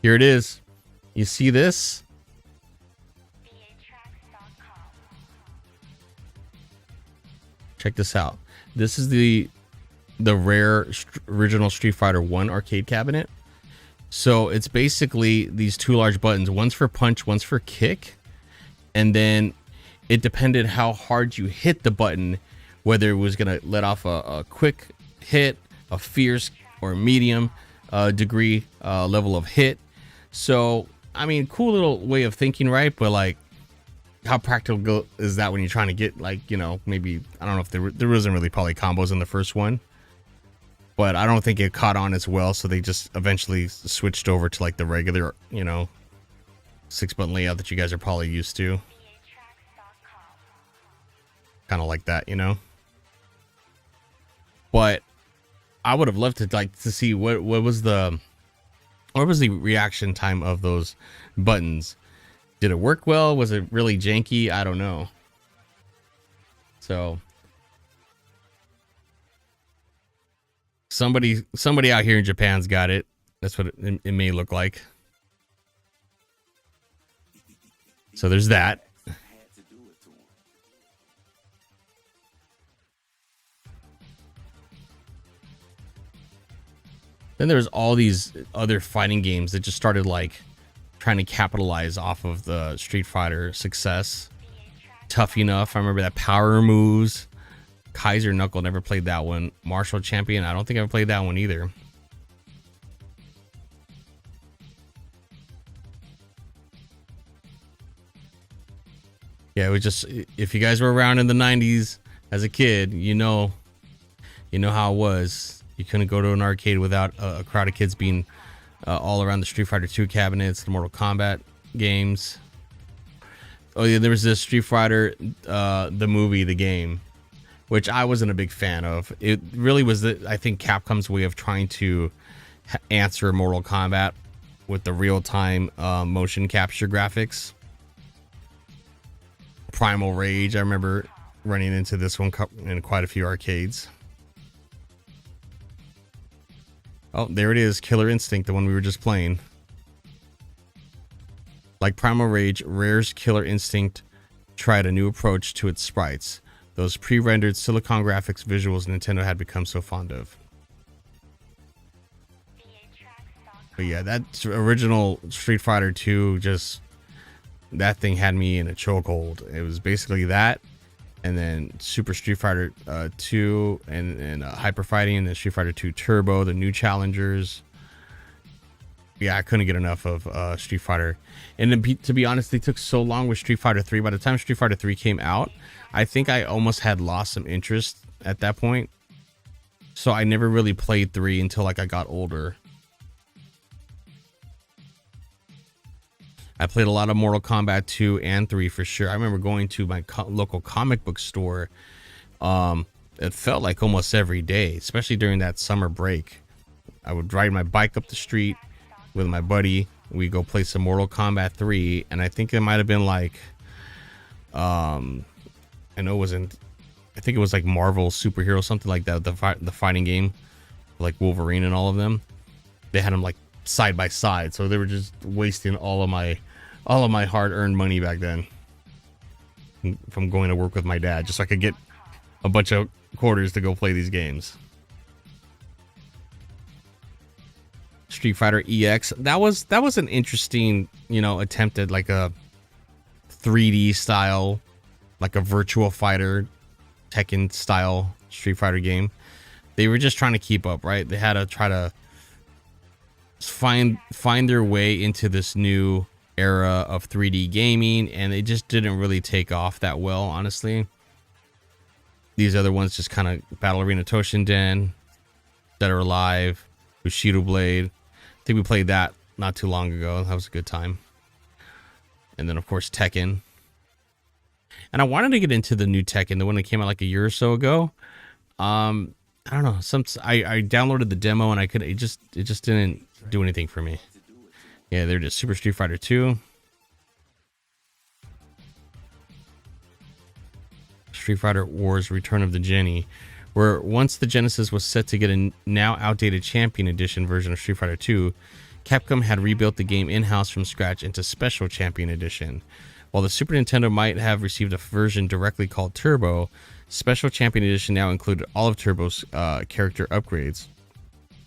Here it is. You see this? VATracks.com. Check this out. This is the rare original Street Fighter 1 arcade cabinet. So it's basically these two large buttons. One's for punch, one's for kick. And then it depended how hard you hit the button, whether it was going to let off a quick hit, a fierce or medium degree level of hit. So, I mean, cool little way of thinking, right? But like, how practical is that when you're trying to get, like, you know, maybe, I don't know if there wasn't really probably combos in the first one, but I don't think it caught on as well. So they just eventually switched over to like the regular, you know, 6-button layout that you guys are probably used to. Kind of like that, you know. But I would have loved to see what was the reaction time of those buttons. Did it work well? Was it really janky? I don't know. So somebody out here in Japan's got it. That's what it may look like. So there's that. Then there's all these other fighting games that just started like trying to capitalize off of the Street Fighter success. Tough Enough, I remember that. Power Moves. Kaiser Knuckle, never played that one. Martial Champion, I don't think I ever played that one either. Yeah, it was just, if you guys were around in the 90s as a kid, you know how it was. You couldn't go to an arcade without a crowd of kids being all around the Street Fighter 2 cabinets, the Mortal Kombat games. Oh yeah, there was this Street Fighter, the movie, the game, which I wasn't a big fan of. It really was, I think, Capcom's way of trying to answer Mortal Kombat with the real-time motion capture graphics. Primal Rage, I remember running into this one in quite a few arcades. Oh, there it is, Killer Instinct, the one we were just playing. Like Primal Rage, Rare's Killer Instinct tried a new approach to its sprites. Those pre-rendered silicon graphics visuals Nintendo had become so fond of. But yeah, that original Street Fighter 2, just, that thing had me in a chokehold. It was basically that, and then Super Street Fighter 2 and Hyper Fighting, and then Street Fighter 2 Turbo, the new challengers. Yeah, I couldn't get enough of Street Fighter. And to be honest, they took so long with Street Fighter 3. By the time Street Fighter 3 came out, I think I almost had lost some interest at that point. So I never really played 3 until like I got older. I played a lot of Mortal Kombat 2 and 3 for sure. I remember going to my local comic book store. It felt like almost every day, especially during that summer break. I would ride my bike up the street with my buddy. We go play some Mortal Kombat 3, and I think it might have been like, I know it wasn't. I think it was like Marvel Superhero, something like that. The fighting game, like Wolverine and all of them. They had them like side by side, so they were just wasting all of my hard-earned money back then from going to work with my dad, just so I could get a bunch of quarters to go play these games. Street Fighter EX, that was an interesting, attempt at like a 3D style, like a Virtua Fighter Tekken style Street Fighter game. They were just trying to keep up, right? They had to try to find their way into this new era of 3D gaming, and it just didn't really take off that well, honestly. These other ones just kind of Battle Arena Toshinden, Dead or Alive, Bushido Blade. I think we played that not too long ago. That was a good time. And then, of course, Tekken. And I wanted to get into the new Tekken, the one that came out like a year or so ago. I don't know. I downloaded the demo and it just didn't do anything for me. Yeah, they're just Super Street Fighter 2. Street Fighter Wars Return of the Genie, where once the Genesis was set to get a now outdated Champion Edition version of Street Fighter 2, Capcom had rebuilt the game in-house from scratch into Special Champion Edition. While the Super Nintendo might have received a version directly called Turbo, Special Champion Edition now included all of Turbo's character upgrades,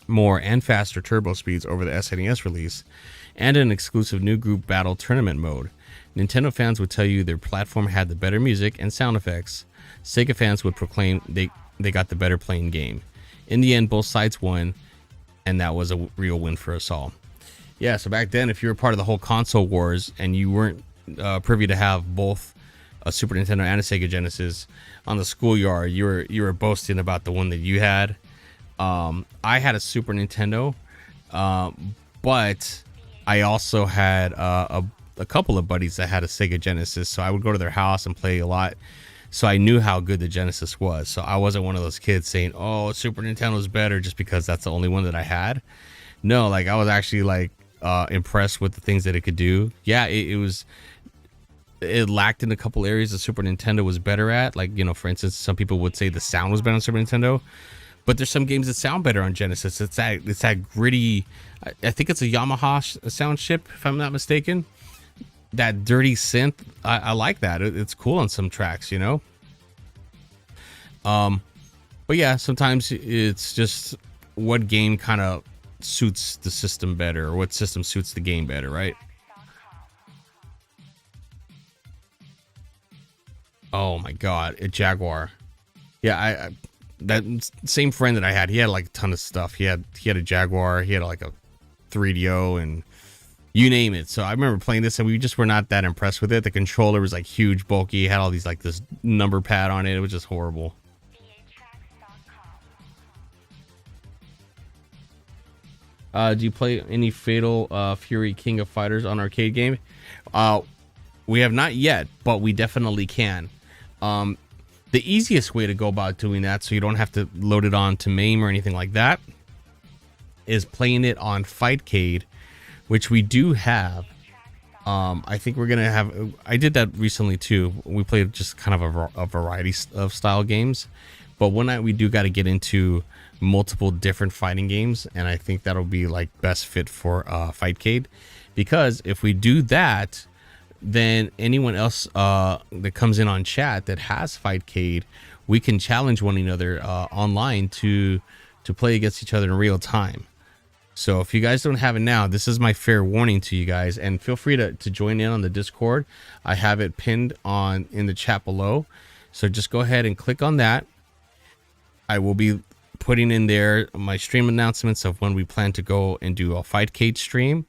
more and faster turbo speeds over the SNES release, and an exclusive new group battle tournament mode. Nintendo fans would tell you their platform had the better music and sound effects. Sega fans would proclaim they got the better playing game. In the end, both sides won, and that was a real win for us all. Yeah, so back then, if you were part of the whole console wars and you weren't privy to have both a Super Nintendo and a Sega Genesis on the schoolyard, you were boasting about the one that you had. I had a Super Nintendo, but I also had a couple of buddies that had a Sega Genesis, so I would go to their house and play a lot. So I knew how good the Genesis was. So I wasn't one of those kids saying, "Oh, Super Nintendo's better," just because that's the only one that I had. No, like I was actually like impressed with the things that it could do. Yeah, it lacked in a couple areas the Super Nintendo was better at. Like, you know, for instance, some people would say the sound was better on Super Nintendo, but there's some games that sound better on Genesis. It's that gritty. I think it's a Yamaha sound chip, if I'm not mistaken. That dirty synth, I like that. It's cool on some tracks, you know. But yeah, sometimes it's just what game kind of suits the system better, or what system suits the game better, right? Oh my god, a Jaguar. Yeah, I that same friend that I had, he had like a ton of stuff. He had a Jaguar, he had like a 3DO, and you name it. So I remember playing this and we just were not that impressed with it. The controller was like huge, bulky, had all these like this number pad on it. It was just horrible. Do you play any Fatal Fury King of Fighters on arcade game? We have not yet, but we definitely can. The easiest way to go about doing that, so you don't have to load it on to MAME or anything like that, is playing it on Fightcade, which we do have. I think we're gonna have. I did that recently too. We played just kind of a variety of style games, but one night we do got to get into multiple different fighting games, and I think that'll be like best fit for Fightcade, because if we do that, then anyone else that comes in on chat that has Fightcade, we can challenge one another online to play against each other in real time. So if you guys don't have it now, this is my fair warning to you guys, and feel free to join in on the Discord. I have it pinned in the chat below, so just go ahead and click on that. I will be putting in there my stream announcements of when we plan to go and do a Fightcade stream,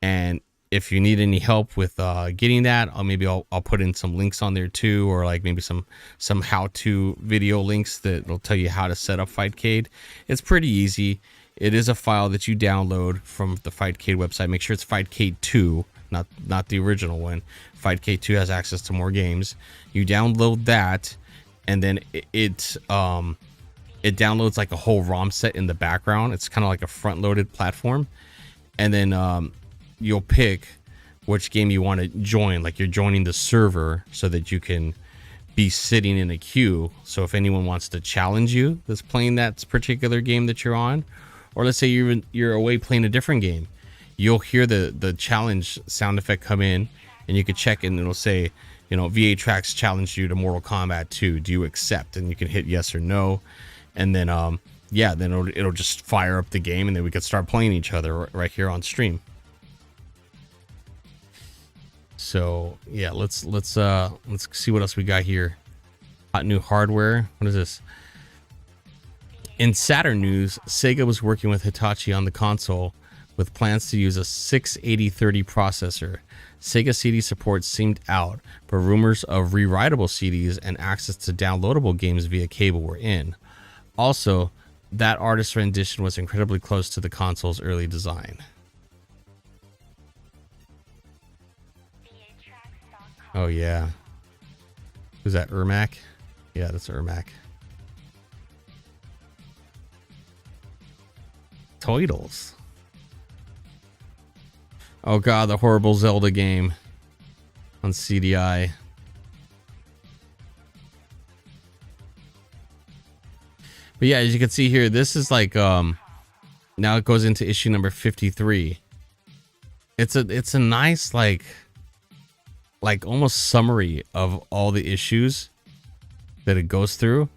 and if you need any help with getting that, I'll put in some links on there too, or like maybe some how-to video links that will tell you how to set up Fightcade. It's pretty easy. It is a file that you download from the Fightcade website. Make sure it's Fightcade 2, not the original one. Fightcade 2 has access to more games. You download that, and then it downloads like a whole ROM set in the background. It's kind of like a front-loaded platform, and then you'll pick which game you want to join. Like you're joining the server so that you can be sitting in a queue. So if anyone wants to challenge you that's playing that particular game that you're on, or let's say you're away playing a different game, you'll hear the challenge sound effect come in, and you can check and it'll say, you know, VA-Trax challenged you to Mortal Kombat 2. Do you accept? And you can hit yes or no. And then, then it'll just fire up the game, and then we can start playing each other right here on stream. So yeah, let's see what else we got here. Hot new hardware. What is this? In Saturn news, Sega was working with Hitachi on the console with plans to use a 68030 processor. Sega CD support seemed out, but rumors of rewritable CDs and access to downloadable games via cable were in. Also, that artist's rendition was incredibly close to the console's early design. Oh yeah. Who's that, Ermac? Yeah, that's Ermac. Toidles. Oh god, the horrible Zelda game on CDI. But yeah, as you can see here, this is like now it goes into issue number 53. It's a nice like almost summary of all the issues. that it goes through.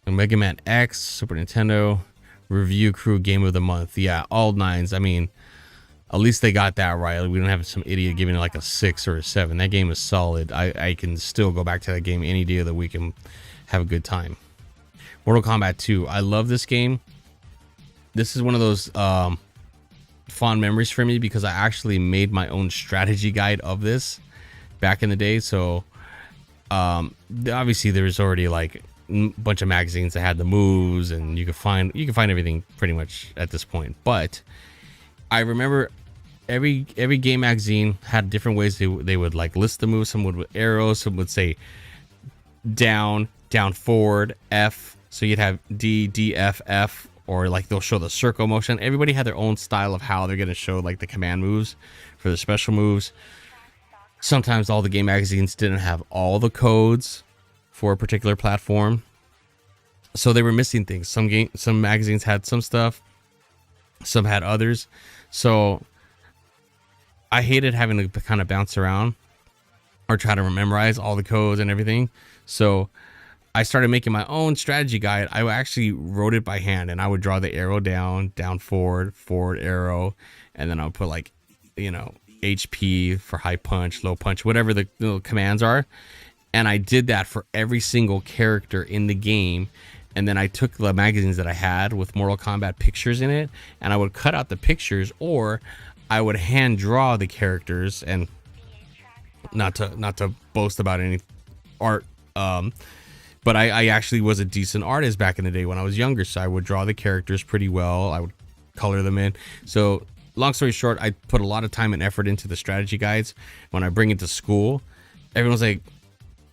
And Mega Man X, Super Nintendo, Review Crew Game of the Month. Yeah, all 9s. I mean, at least they got that right. We don't have some idiot giving it like a 6 or a 7. That game is solid. I can still go back to that game any day of the week and have a good time. Mortal Kombat 2. I love this game. This is one of those fond memories for me because I actually made my own strategy guide of this back in the day. So obviously there's already like a bunch of magazines that had the moves, and you can find everything pretty much at this point. But I remember every game magazine had different ways they would like list the moves. Some would with arrows, some would say down, forward, F. So you'd have D, F, F, or like they'll show the circle motion. Everybody had their own style of how they're going to show like the command moves for the special moves. Sometimes all the game magazines didn't have all the codes for a particular platform, so they were missing things. Some magazines had some stuff, some had others. So I hated having to kind of bounce around or try to memorize all the codes and everything. So I started making my own strategy guide. I actually wrote it by hand, and I would draw the arrow down, forward arrow, and then I would put like, you know, HP for high punch, low punch, whatever the little commands are. And I did that for every single character in the game. And then I took the magazines that I had with Mortal Kombat pictures in it, and I would cut out the pictures, or I would hand draw the characters. And not to boast about any art, but I actually was a decent artist back in the day when I was younger. So I would draw the characters pretty well. I would color them in. So long story short, I put a lot of time and effort into the strategy guides. When I bring it to school, everyone's like,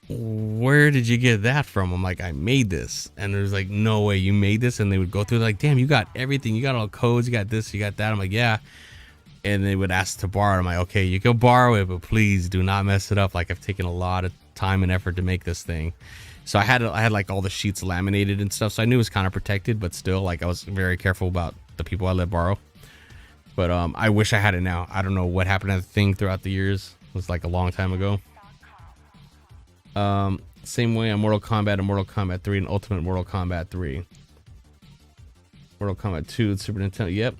where did you get that from? I'm like, I made this. And there's like, no way you made this. And they would go through like, damn, you got everything. You got all codes. You got this, you got that. I'm like, yeah. And they would ask to borrow it. I'm like, okay, you can borrow it, but please do not mess it up. Like, I've taken a lot of time and effort to make this thing. So I had like all the sheets laminated and stuff. So I knew it was kind of protected, but still, like, I was very careful about the people I let borrow. But I wish I had it now. I don't know what happened to the thing throughout the years. It was like a long time ago. Same way on Mortal Kombat and Mortal Kombat 3 and Ultimate Mortal Kombat 3. Mortal Kombat 2 and Super Nintendo. Yep.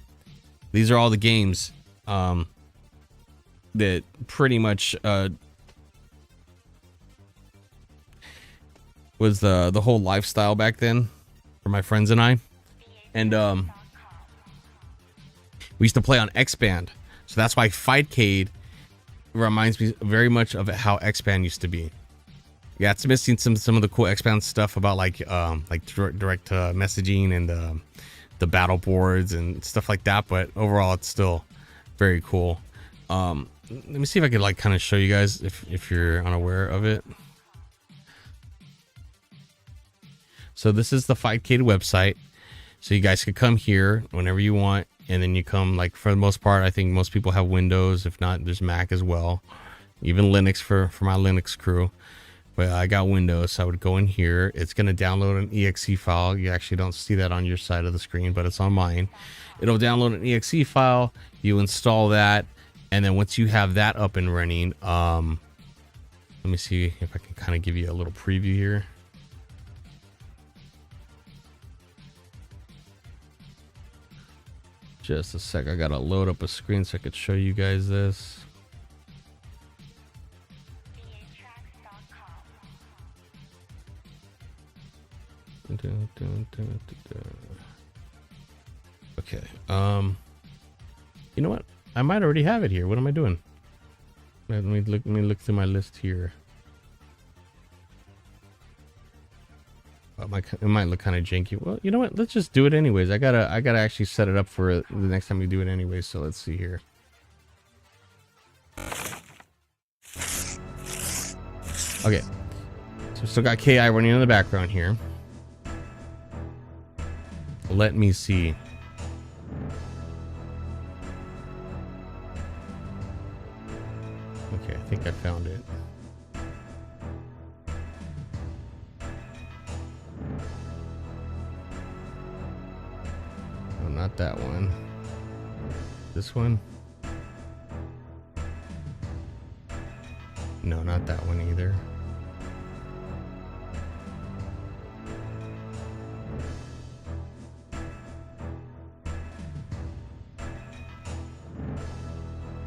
These are all the games that pretty much was the whole lifestyle back then for my friends and I. And we used to play on X-Band. So that's why Fightcade reminds me very much of how X-Band used to be. Yeah, it's missing some of the cool X-Band stuff about like direct messaging and the battle boards and stuff like that, but overall it's still very cool. Let me see if I could like kind of show you guys if you're unaware of it. So this is the Fightcade website. So you guys could come here whenever you want, and then you come, like, for the most part, I think most people have Windows. If not, there's Mac as well. Even Linux for my Linux crew. But I got Windows, so I would go in here. It's going to download an exe file. You actually don't see that on your side of the screen, but it's on mine. It'll download an exe file. You install that, and then once you have that up and running, let me see if I can kind of give you a little preview here. Just a sec, I gotta load up a screen so I could show you guys this. Okay, you know what? I might already have it here. What am I doing? Let me look through my list here. It might look kind of janky. Well, you know what? Let's just do it anyways. I gotta actually set it up for the next time we do it anyways. So let's see here. Okay, so we still got KI running in the background here. Let me see. Okay, I think I found it. Not that one. This one? No, not that one either.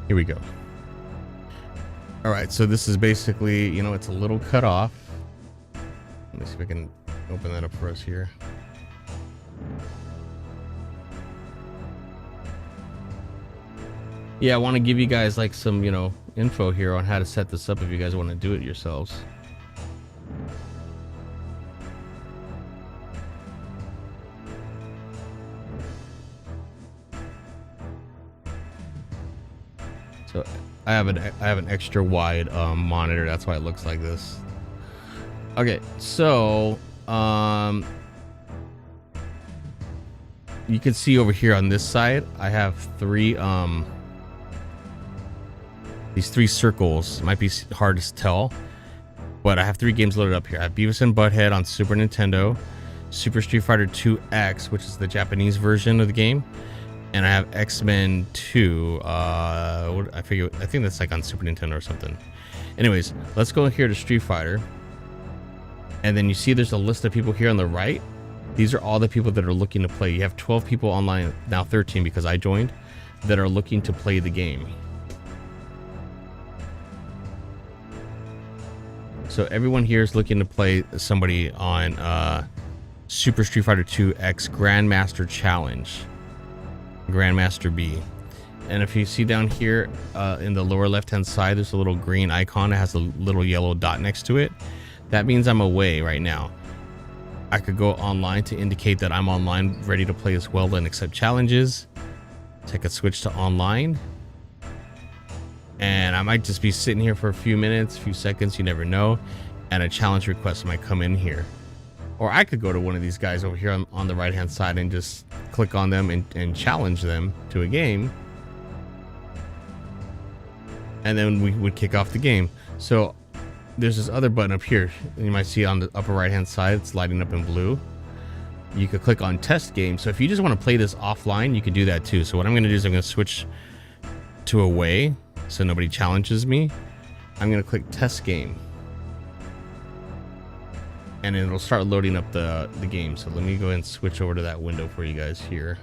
Here we go. All right, so this is basically, you know, it's a little cut off. Let me see if I can open that up for us here. Yeah, I want to give you guys like some, you know, info here on how to set this up if you guys want to do it yourselves. So I have an extra wide monitor. That's why it looks like this. Okay, so you can see over here on this side, I have these three circles. Might be hard to tell, but I have 3 games loaded up here. I have Beavis and Butthead on Super Nintendo, Super Street Fighter 2 X, which is the Japanese version of the game, and I have X-Men 2. I think that's like on Super Nintendo or something. Anyways, let's go here to Street Fighter, and then you see there's a list of people here on the right. These are all the people that are looking to play. You have 12 people online, now 13 because I joined, that are looking to play the game. So everyone here is looking to play somebody on Super Street Fighter 2 X Grandmaster Challenge, Grandmaster B. And if you see down here in the lower left hand side, there's a little green icon. It has a little yellow dot next to it. That means I'm away right now. I could go online to indicate that I'm online, ready to play as well and accept challenges. Take a switch to online. And I might just be sitting here for a few minutes, few seconds, you never know, and a challenge request might come in here. Or I could go to one of these guys over here on the right hand side and just click on them and challenge them to a game, and then we would kick off the game. So there's this other button up here, you might see on the upper right hand side, it's lighting up in blue. You could click on test game. So if you just want to play this offline, you could do that too. So what I'm going to do is I'm going to switch to away so nobody challenges me. I'm going to click test game, and it'll start loading up the game. So let me go ahead and switch over to that window for you guys here.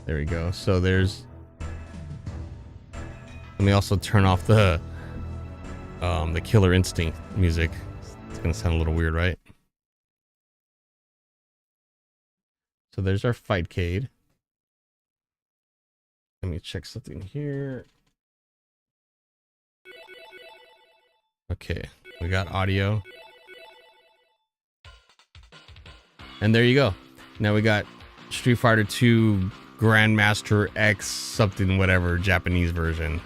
There we go. So there's, let me also turn off the Killer Instinct music. It's gonna sound a little weird, right? So there's our Fightcade. Let me check something here. Okay, we got audio. And there you go. Now we got Street Fighter 2 Grandmaster X something whatever Japanese version.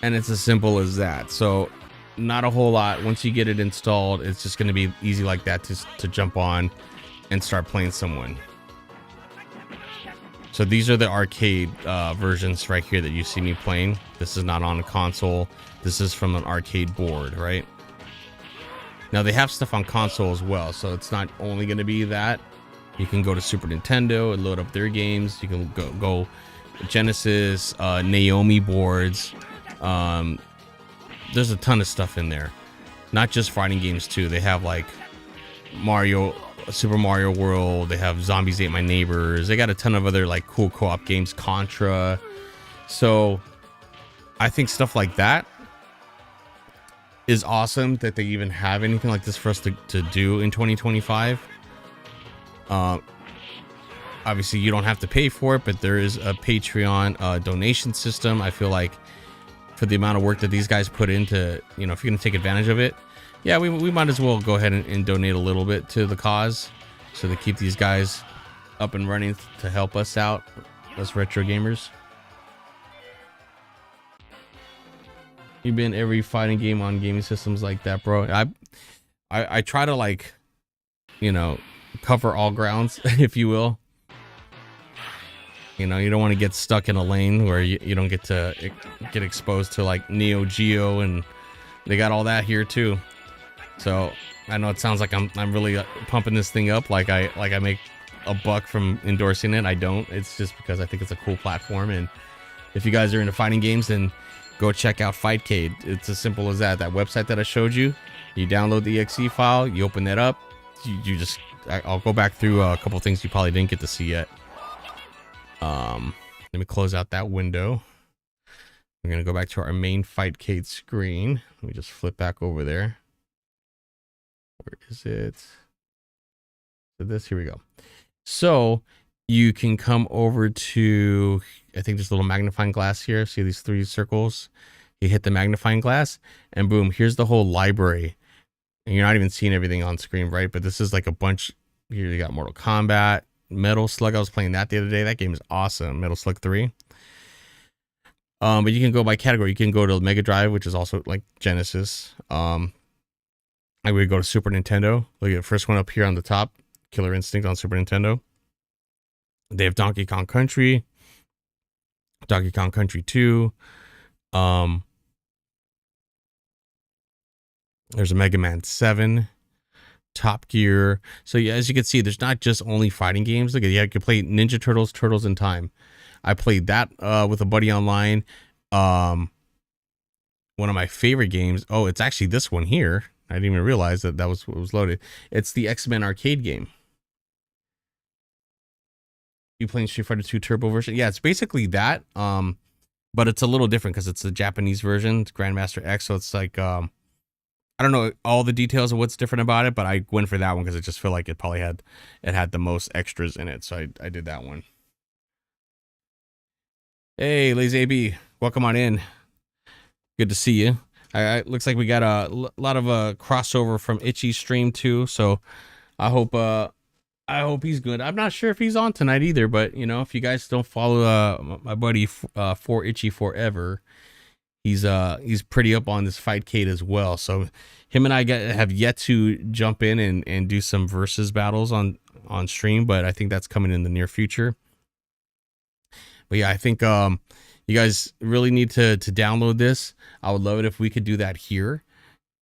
And it's as simple as that. So not a whole lot. Once you get it installed, it's just going to be easy like that to jump on and start playing someone. So these are the arcade versions right here that you see me playing. This is not on a console. This is from an arcade board, right? Now they have stuff on console as well, so it's not only going to be that. You can go to Super Nintendo and load up their games. You can go Genesis, Naomi boards. There's a ton of stuff in there, not just fighting games too. They have like Mario, Super Mario World. They have Zombies Ate My Neighbors. They got a ton of other like cool co-op games, Contra. So I think stuff like that is awesome that they even have anything like this for us to do in 2025. Obviously you don't have to pay for it, but there is a Patreon donation system. I feel like for the amount of work that these guys put into, you know, if you're gonna take advantage of it, yeah, we might as well go ahead and donate a little bit to the cause, so to keep these guys up and running to help us out, us retro gamers. You've been every fighting game on gaming systems like that, bro. I try to, like, you know, cover all grounds, if you will. You know, you don't want to get stuck in a lane where you don't get to get exposed to like Neo Geo, and they got all that here too. So I know it sounds like I'm really pumping this thing up like I make a buck from endorsing it. I don't. It's just because I think it's a cool platform, and if you guys are into fighting games, then go check out Fightcade. It's as simple as that. That website that I showed you, you download the exe file, you open that up, you just, I'll go back through a couple things you probably didn't get to see yet. Let me close out that window. We're going to go back to our main Fightcade screen. Let me just flip back over there. Where is it? So this, here we go. So you can come over to, I think there's a little magnifying glass here. See these 3 circles? You hit the magnifying glass and boom, here's the whole library. And you're not even seeing everything on screen, right? But this is like a bunch. Here you got Mortal Kombat, Metal Slug. I was playing that the other day. That game is awesome. Metal Slug 3. But you can go by category. You can go to Mega Drive, which is also like Genesis. I would go to Super Nintendo. Look at the first one up here on the top, Killer Instinct on Super Nintendo. They have Donkey Kong Country, Donkey Kong Country 2. There's a Mega Man 7, Top Gear. So yeah, as you can see, there's not just only fighting games. Look at, yeah, you can play Ninja Turtles, Turtles in Time. I played that with a buddy online. One of my favorite games. Oh, it's actually this one here. I didn't even realize that was what was loaded. It's the X-Men arcade game. You playing Street Fighter 2 Turbo version? Yeah, it's basically that. But it's a little different because it's the Japanese version. It's Grandmaster X. So it's like, I don't know all the details of what's different about it, but I went for that one because I just feel like it probably had the most extras in it. So I did that one. Hey, Lazy AB, welcome on in. Good to see you. Looks like we got a lot of crossover from Itchy stream too. So I hope he's good. I'm not sure if he's on tonight either, but you know, if you guys don't follow my buddy For Itchy Forever, he's pretty up on this Fightcade as well. So him and I have yet to jump in and do some versus battles on stream, but I think that's coming in the near future. But yeah, I think you guys really need to download this. I would love it if we could do that here.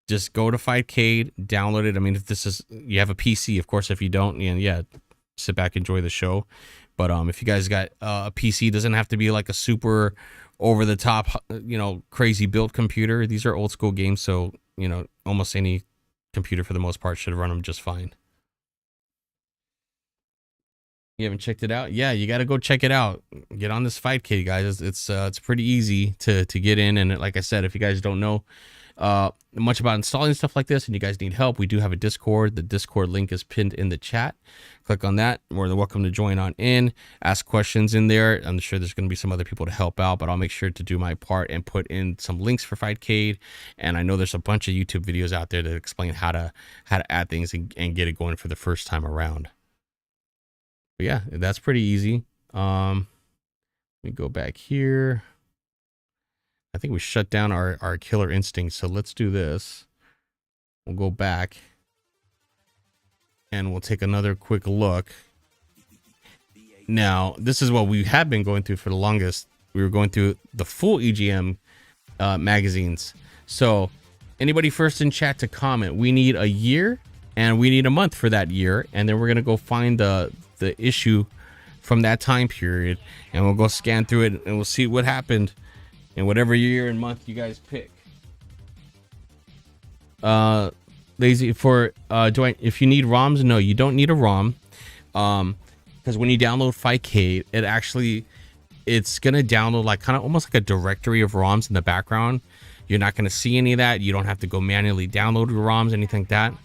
Just go to Fightcade, download it. I mean, if this is, you have a PC, of course. If you don't, yeah, sit back, enjoy the show. But if you guys got a PC, it doesn't have to be like a super over the top, you know, crazy built computer. These are old school games, so you know, almost any computer for the most part should run them just fine. You haven't checked it out? Yeah, you got to go check it out. Get on this Fightcade, guys. It's pretty easy to get in. And like I said, if you guys don't know much about installing stuff like this and you guys need help, we do have a Discord. The Discord link is pinned in the chat. Click on that. More than welcome to join on in. Ask questions in there. I'm sure there's going to be some other people to help out, but I'll make sure to do my part and put in some links for Fightcade. And I know there's a bunch of YouTube videos out there that explain how to add things and get it going for the first time around. But yeah, that's pretty easy. Let me go back here. I think we shut down our Killer Instinct. So let's do this. We'll go back and we'll take another quick look. Now, this is what we have been going through for the longest. We were going through the full EGM magazines. So anybody first in chat to comment, we need a year and we need a month for that year. And then we're going to go find the issue from that time period and we'll go scan through it and we'll see what happened in whatever year and month you guys pick. Lazy for if you need ROMs, no, you don't need a ROM. Because when you download Fightcade, it's gonna download like kind of almost like a directory of ROMs in the background. You're not gonna see any of that. You don't have to go manually download your ROMs, anything like that.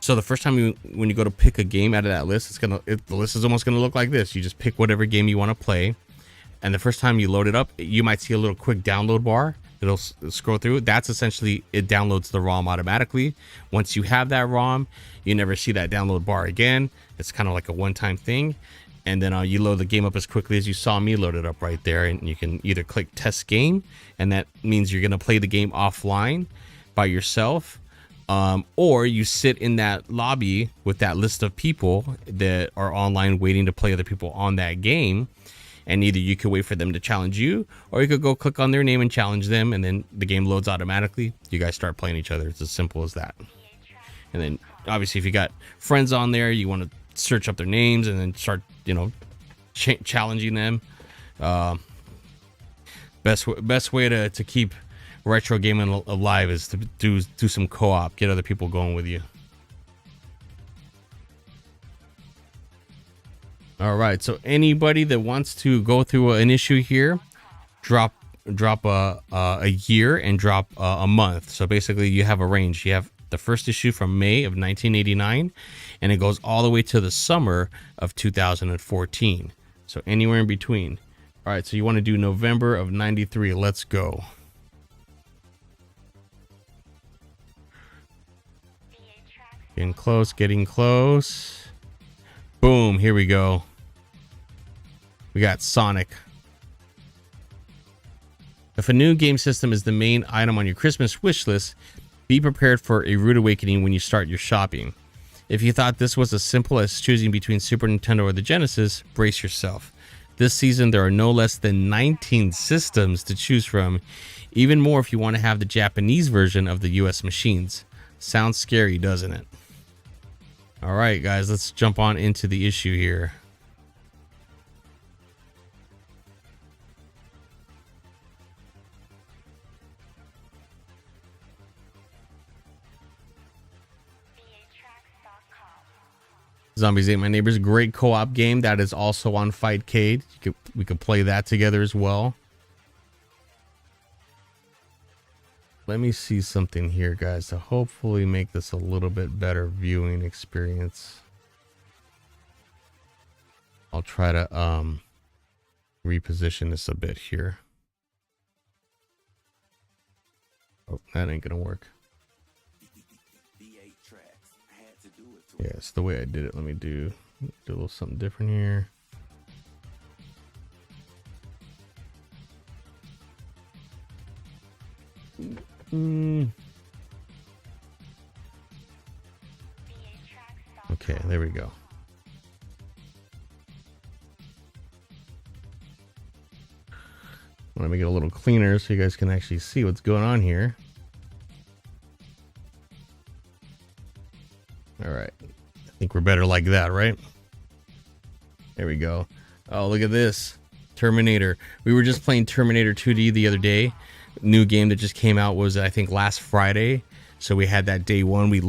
So the first time when you go to pick a game out of that list, the list is almost gonna look like this. You just pick whatever game you want to play, and the first time you load it up, you might see a little quick download bar. It'll scroll through. That's essentially it downloads the ROM automatically. Once you have that ROM, you never see that download bar again. It's kind of like a one-time thing, and then you load the game up as quickly as you saw me load it up right there, and you can either click test game, and that means you're gonna play the game offline by yourself. Or you sit in that lobby with that list of people that are online waiting to play other people on that game, and either you could wait for them to challenge you or you could go click on their name and challenge them, and then the game loads automatically. You guys start playing each other. It's as simple as that. And then obviously if you got friends on there, you want to search up their names and then start, you know, challenging them. Best way to keep retro gaming alive is to do some co-op, get other people going with you. All right, so anybody that wants to go through an issue here, drop a year and drop a month. So basically you have a range. You have the first issue from May of 1989 and it goes all the way to the summer of 2014. So anywhere in between. All right, so you want to do November of 93. Let's go. Getting close. Boom, here we go. We got Sonic. If a new game system is the main item on your Christmas wish list, be prepared for a rude awakening when you start your shopping. If you thought this was as simple as choosing between Super Nintendo or the Genesis, brace yourself. This season, there are no less than 19 systems to choose from, even more if you want to have the Japanese version of the US machines. Sounds scary, doesn't it? All right, guys, let's jump on into the issue here. Zombies Ate My Neighbors, great co-op game that is also on Fightcade. We could play that together as well. Let me see something here, guys, to hopefully make this a little bit better viewing experience. I'll try to reposition this a bit here. Oh, that ain't gonna work. Yeah, it's the way I did it. Let me do a little something different here. Okay, there we go. Let me get a little cleaner so you guys can actually see what's going on here. All right, I think we're better like that, right? There we go. Oh, look at this. Terminator. We were just playing Terminator 2D the other day. New game that just came out was, I think, last Friday. So we had that day one. We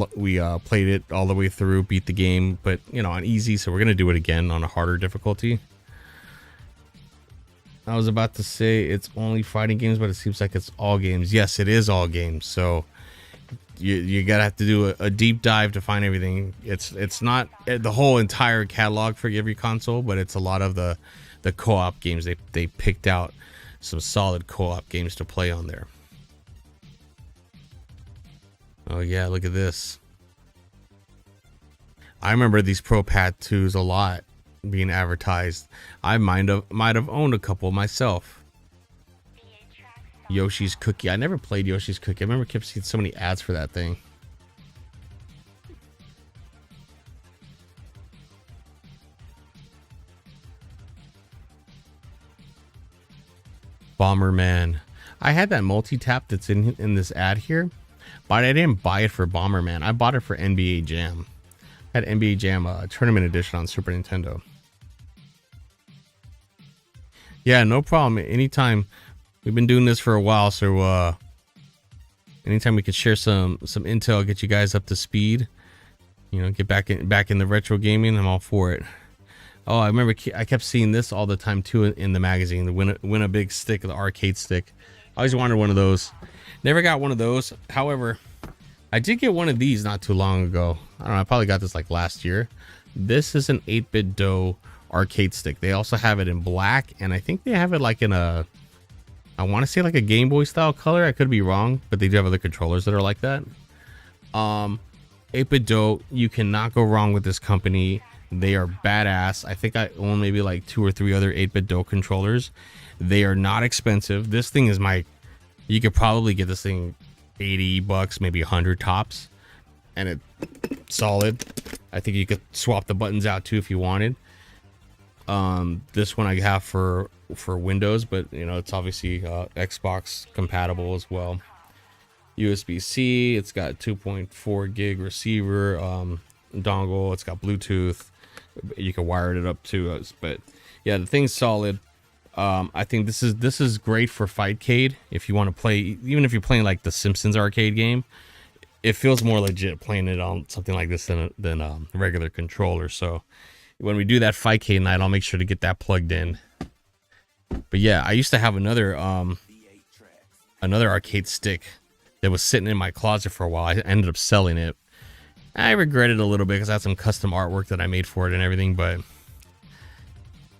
played it all the way through, beat the game, but, you know, on easy. So we're going to do it again on a harder difficulty. I was about to say it's only fighting games, but it seems like it's all games. Yes, it is all games. So you gotta have to do a deep dive to find everything. It's not the whole entire catalog for every console, but it's a lot of the co-op games. They picked out some solid co-op games to play on there. Oh yeah, look at this. I remember these ProPad 2s a lot being advertised. I might have owned a couple myself. Yoshi's Cookie. I never played Yoshi's Cookie. I remember kept seeing so many ads for that thing. Bomberman. I had that multi-tap that's in this ad here, but I didn't buy it for Bomberman. I bought it for NBA Jam. I had NBA Jam Tournament Edition on Super Nintendo. Yeah, no problem. Anytime. We've been doing this for a while, so anytime we could share some intel, get you guys up to speed, you know, get back in the retro gaming, I'm all for it. Oh, I remember I kept seeing this all the time too in the magazine. The win a big stick, the arcade stick. I always wanted one of those. Never got one of those. However, I did get one of these not too long ago. I don't know. I probably got this like last year. This is an 8-bit dough arcade stick. They also have it in black, and I think they have it like in a, I want to say like a Game Boy style color. I could be wrong, but they do have other controllers that are like that. 8-bit dough, you cannot go wrong with this company. They are badass. I think I own maybe like 2 or 3 other 8-bit dough controllers. They are not expensive. This thing is you could probably get this thing $80, maybe 100 tops, and it's solid. I think you could swap the buttons out too if you wanted. This one I have for Windows, but you know, it's obviously Xbox compatible as well. USB-C, it's got 2.4 gig receiver, dongle, it's got Bluetooth, you can wire it up to us. But yeah, the thing's solid. I think this is great for Fightcade if you want to play, even if you're playing like the Simpsons arcade game. It feels more legit playing it on something like this than a regular controller. So when we do that Fightcade night, I'll make sure to get that plugged in. But yeah, I used to have another arcade stick that was sitting in my closet for a while. I ended up selling it. I regret it a little bit because I had some custom artwork that I made for it and everything, but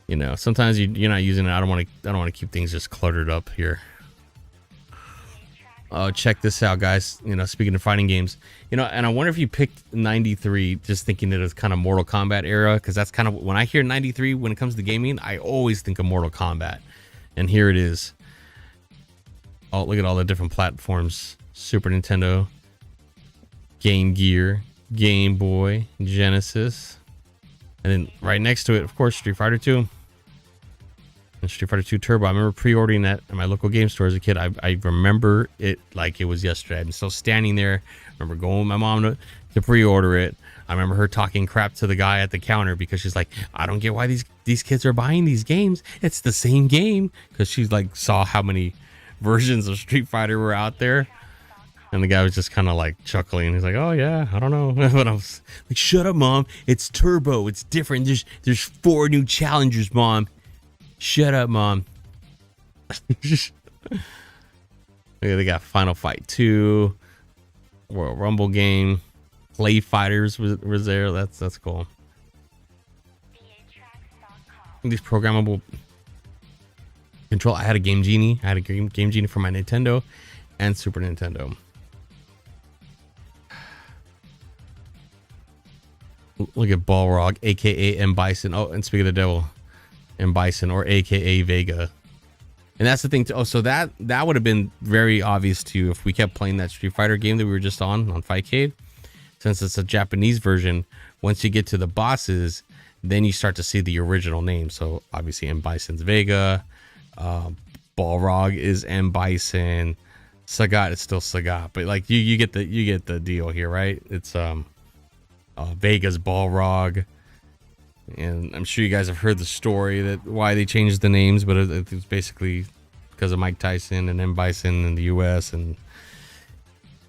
you know, sometimes you're not using it. I don't want to keep things just cluttered up here. Check this out, guys. You know, speaking of fighting games, you know, and I wonder if you picked 93 just thinking that it was kind of Mortal Kombat era, because that's kind of when I hear 93 when it comes to gaming, I always think of Mortal Kombat. And here it is. Oh, look at all the different platforms: Super Nintendo, Game Gear, Game Boy, Genesis, and then right next to it, of course, Street Fighter 2 and Street Fighter 2 Turbo. I remember pre-ordering that at my local game store as a kid. I remember it like it was yesterday. I'm still standing there. I remember going with my mom to pre-order it. I remember her talking crap to the guy at the counter because she's like, I don't get why these kids are buying these games. It's the same game. Because she's like saw how many versions of Street Fighter were out there. And the guy was just kind of like chuckling. He's like, oh yeah, I don't know. But I was like, shut up, Mom. It's Turbo. It's different. There's 4 new challengers, Mom. Shut up, Mom. They got Final Fight 2, Royal Rumble game, Play Fighters was there. That's cool. These programmable control. I had a Game Genie. I had a Game Genie for my Nintendo and Super Nintendo. Look at Balrog, aka M Bison. Oh, and speaking of the devil, M Bison, or aka Vega. And that's the thing too. Oh, so that would have been very obvious to you if we kept playing that Street Fighter game that we were just on Fightcade. Since it's a Japanese version, once you get to the bosses, then you start to see the original name. So obviously M Bison's Vega, Balrog is M Bison, Sagat is still Sagat, but like you get the deal here, right? It's Vega's Balrog. And I'm sure you guys have heard the story that why they changed the names, but it's basically because of Mike Tyson and M. Bison in the U.S. and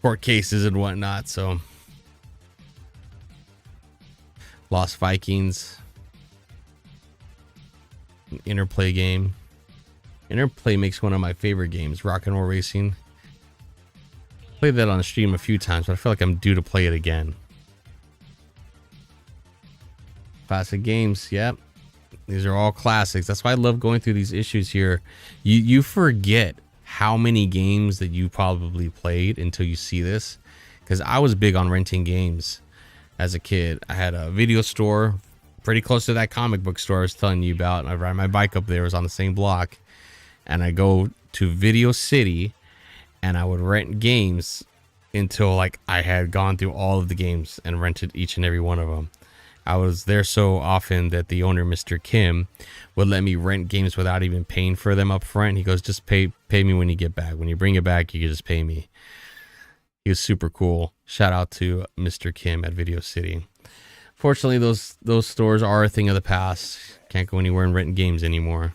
court cases and whatnot. So, Lost Vikings, an Interplay game. Interplay makes one of my favorite games, Rock and Roll Racing. Played that on the stream a few times, but I feel like I'm due to play it again. Classic games, yep. These are all classics. That's why I love going through these issues here. You forget how many games that you probably played until you see this. Because I was big on renting games as a kid. I had a video store pretty close to that comic book store I was telling you about. I ride my bike up there. It was on the same block. And I go to Video City and I would rent games until like I had gone through all of the games and rented each and every one of them. I was there so often that the owner, Mr. Kim, would let me rent games without even paying for them up front. He goes, just pay me when you get back. When you bring it back, you can just pay me. He was super cool. Shout out to Mr. Kim at Video City. Fortunately, those stores are a thing of the past. Can't go anywhere and rent games anymore.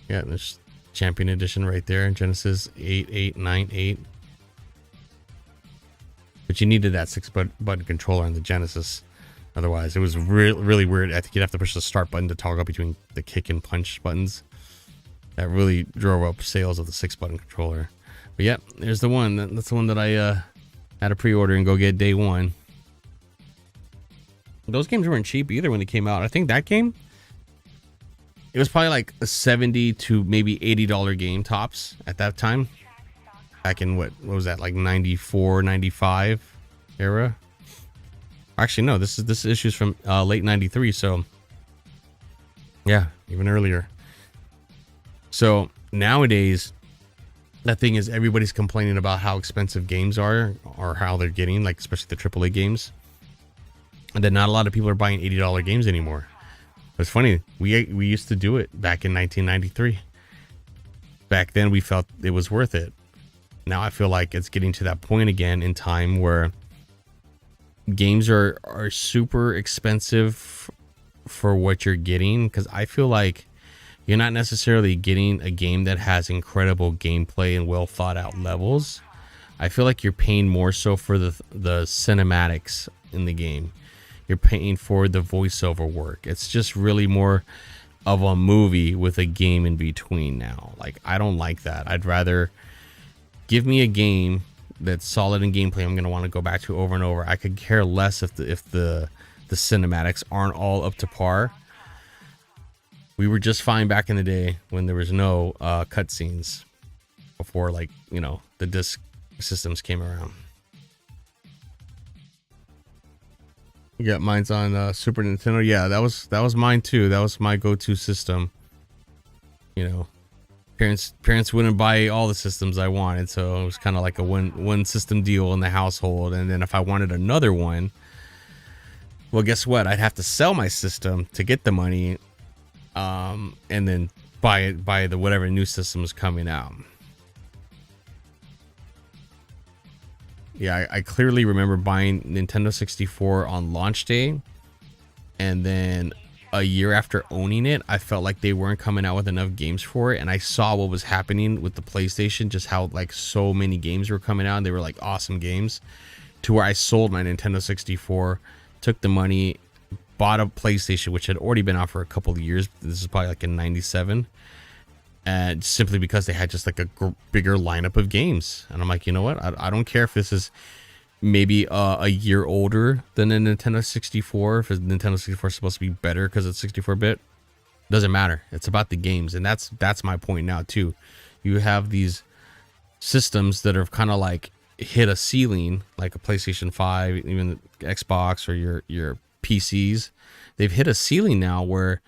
Yeah, there's Champion Edition right there. Genesis 8898. But you needed that 6-button controller on the Genesis. Otherwise, it was really weird. I think you'd have to push the start button to toggle between the kick and punch buttons. That really drove up sales of the 6-button controller. But yeah, there's the one. That's the one that I had to pre-order and go get day one. Those games weren't cheap either when they came out. I think that game, it was probably like a $70 to maybe $80 game tops at that time. Back in what was that, like 94, 95 era? Actually, no, this issue's from late 93, so yeah, even earlier. So nowadays, that thing is everybody's complaining about how expensive games are or how they're getting, like especially the AAA games, and that not a lot of people are buying $80 games anymore. It's funny, we used to do it back in 1993. Back then, we felt it was worth it. Now I feel like it's getting to that point again in time where games are super expensive for what you're getting, because I feel like you're not necessarily getting a game that has incredible gameplay and well thought out levels. I feel like you're paying more so for the cinematics in the game. You're paying for the voiceover work. It's just really more of a movie with a game in between now. Like, I don't like that. I'd rather give me a game that's solid in gameplay I'm going to want to go back to over and over. I could care less if the cinematics aren't all up to par. We were just fine back in the day when there was no cutscenes before, like, you know, the disc systems came around. Yeah, mine's on Super Nintendo. Yeah, that was mine too. That was my go-to system. You know, parents wouldn't buy all the systems I wanted, so it was kind of like a one system deal in the household. And then if I wanted another one, well, guess what? I'd have to sell my system to get the money, and then buy the whatever new system was coming out. Yeah, I clearly remember buying Nintendo 64 on launch day, and then a year after owning it, I felt like they weren't coming out with enough games for it, and I saw what was happening with the PlayStation, just how like so many games were coming out, and they were like awesome games, to where I sold my Nintendo 64, took the money, bought a PlayStation, which had already been out for a couple of years. This is probably like in '97. And simply because they had just like a bigger lineup of games. And I'm like, you know what? I don't care if this is maybe a year older than a Nintendo 64. If a Nintendo 64 is supposed to be better because it's 64-bit, doesn't matter. It's about the games. And that's my point now too. You have these systems that are kind of like hit a ceiling, like a PlayStation 5, even Xbox or your PCs. They've hit a ceiling now where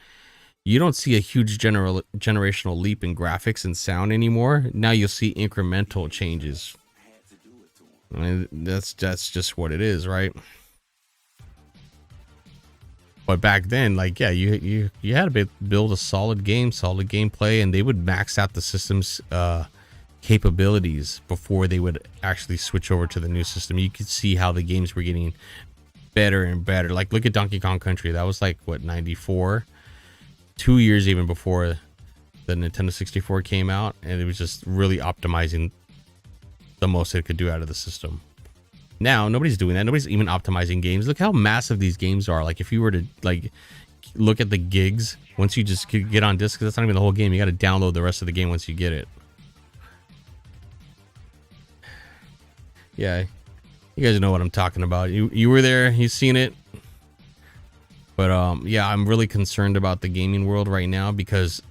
you don't see a huge generational leap in graphics and sound anymore. Now you'll see incremental changes. I mean, that's just what it is, right? But back then, like, yeah, you had to build a solid game, solid gameplay, and they would max out the system's capabilities before they would actually switch over to the new system. You could see how the games were getting better and better. Like, look at Donkey Kong Country. That was like, what, 94? 2 years even before the Nintendo 64 came out, and it was just really optimizing the most it could do out of the system. Now nobody's doing that. Nobody's even optimizing games. Look how massive these games are. Like, if you were to like look at the gigs, once you just get on disc, that's not even the whole game. You got to download the rest of the game once you get it. Yeah, you guys know what I'm talking about. You were there, you've seen it. But yeah, I'm really concerned about the gaming world right now, because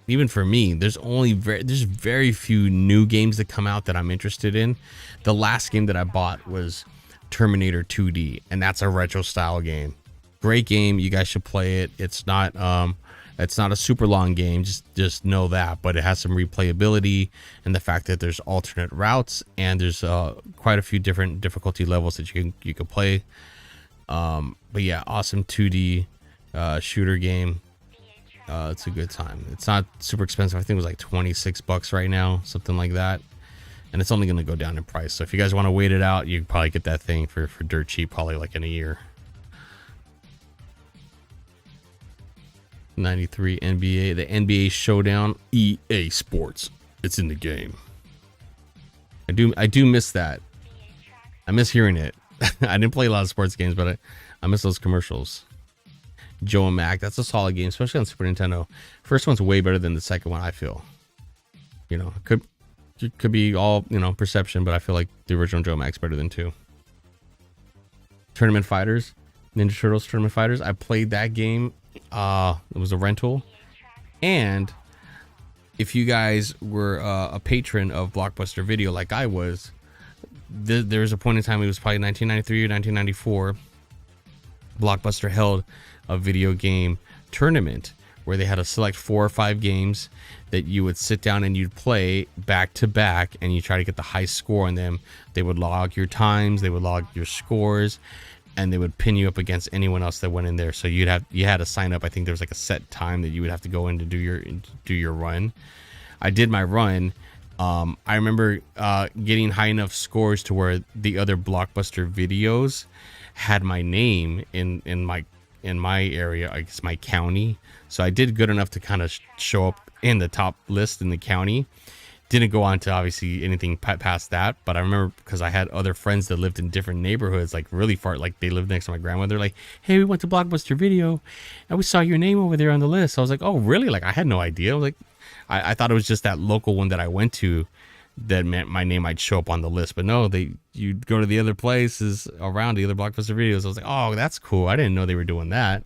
even for me, there's very few new games that come out that I'm interested in. The last game that I bought was Terminator 2D, and that's a retro style game. Great game, you guys should play it. It's not a super long game, just know that, but it has some replayability, and the fact that there's alternate routes, and there's quite a few different difficulty levels that you can play. But yeah, awesome 2D shooter game. It's a good time. It's not super expensive. I think it was like $26 right now, something like that. And it's only going to go down in price. So if you guys want to wait it out, you can probably get that thing for dirt cheap, probably like in a year. 93 NBA, the NBA Showdown, EA Sports. It's in the game. I do miss that. I miss hearing it. I didn't play a lot of sports games, but I miss those commercials. Joe and Mac, that's a solid game, especially on Super Nintendo. First one's way better than the second one, I feel. You know, it could be all, you know, perception, but I feel like the original Joe Mac's better than 2. Tournament Fighters, Ninja Turtles Tournament Fighters. I played that game. It was a rental. And if you guys were a patron of Blockbuster Video like I was, there was a point in time, it was probably 1993 or 1994, Blockbuster held a video game tournament where they had to select 4 or 5 games that you would sit down and you'd play back to back, and you try to get the high score on them. They would log your times, they would log your scores, and they would pin you up against anyone else that went in there. So you had to sign up. I think there was like a set time that you would have to go in to do your run. I did my run. I remember getting high enough scores to where the other Blockbuster videos had my name in my in my area, I guess my county. So I did good enough to kind of show up in the top list in the county. Didn't go on to obviously anything past that, but I remember because I had other friends that lived in different neighborhoods, like really far, like they lived next to my grandmother. Like, hey, we went to Blockbuster Video and we saw your name over there on the list. I was like, oh, really? Like, I had no idea. Like, I thought it was just that local one that I went to that meant my name might show up on the list. But no, you'd go to the other places around the other Blockbuster Videos. I was like, oh, that's cool. I didn't know they were doing that.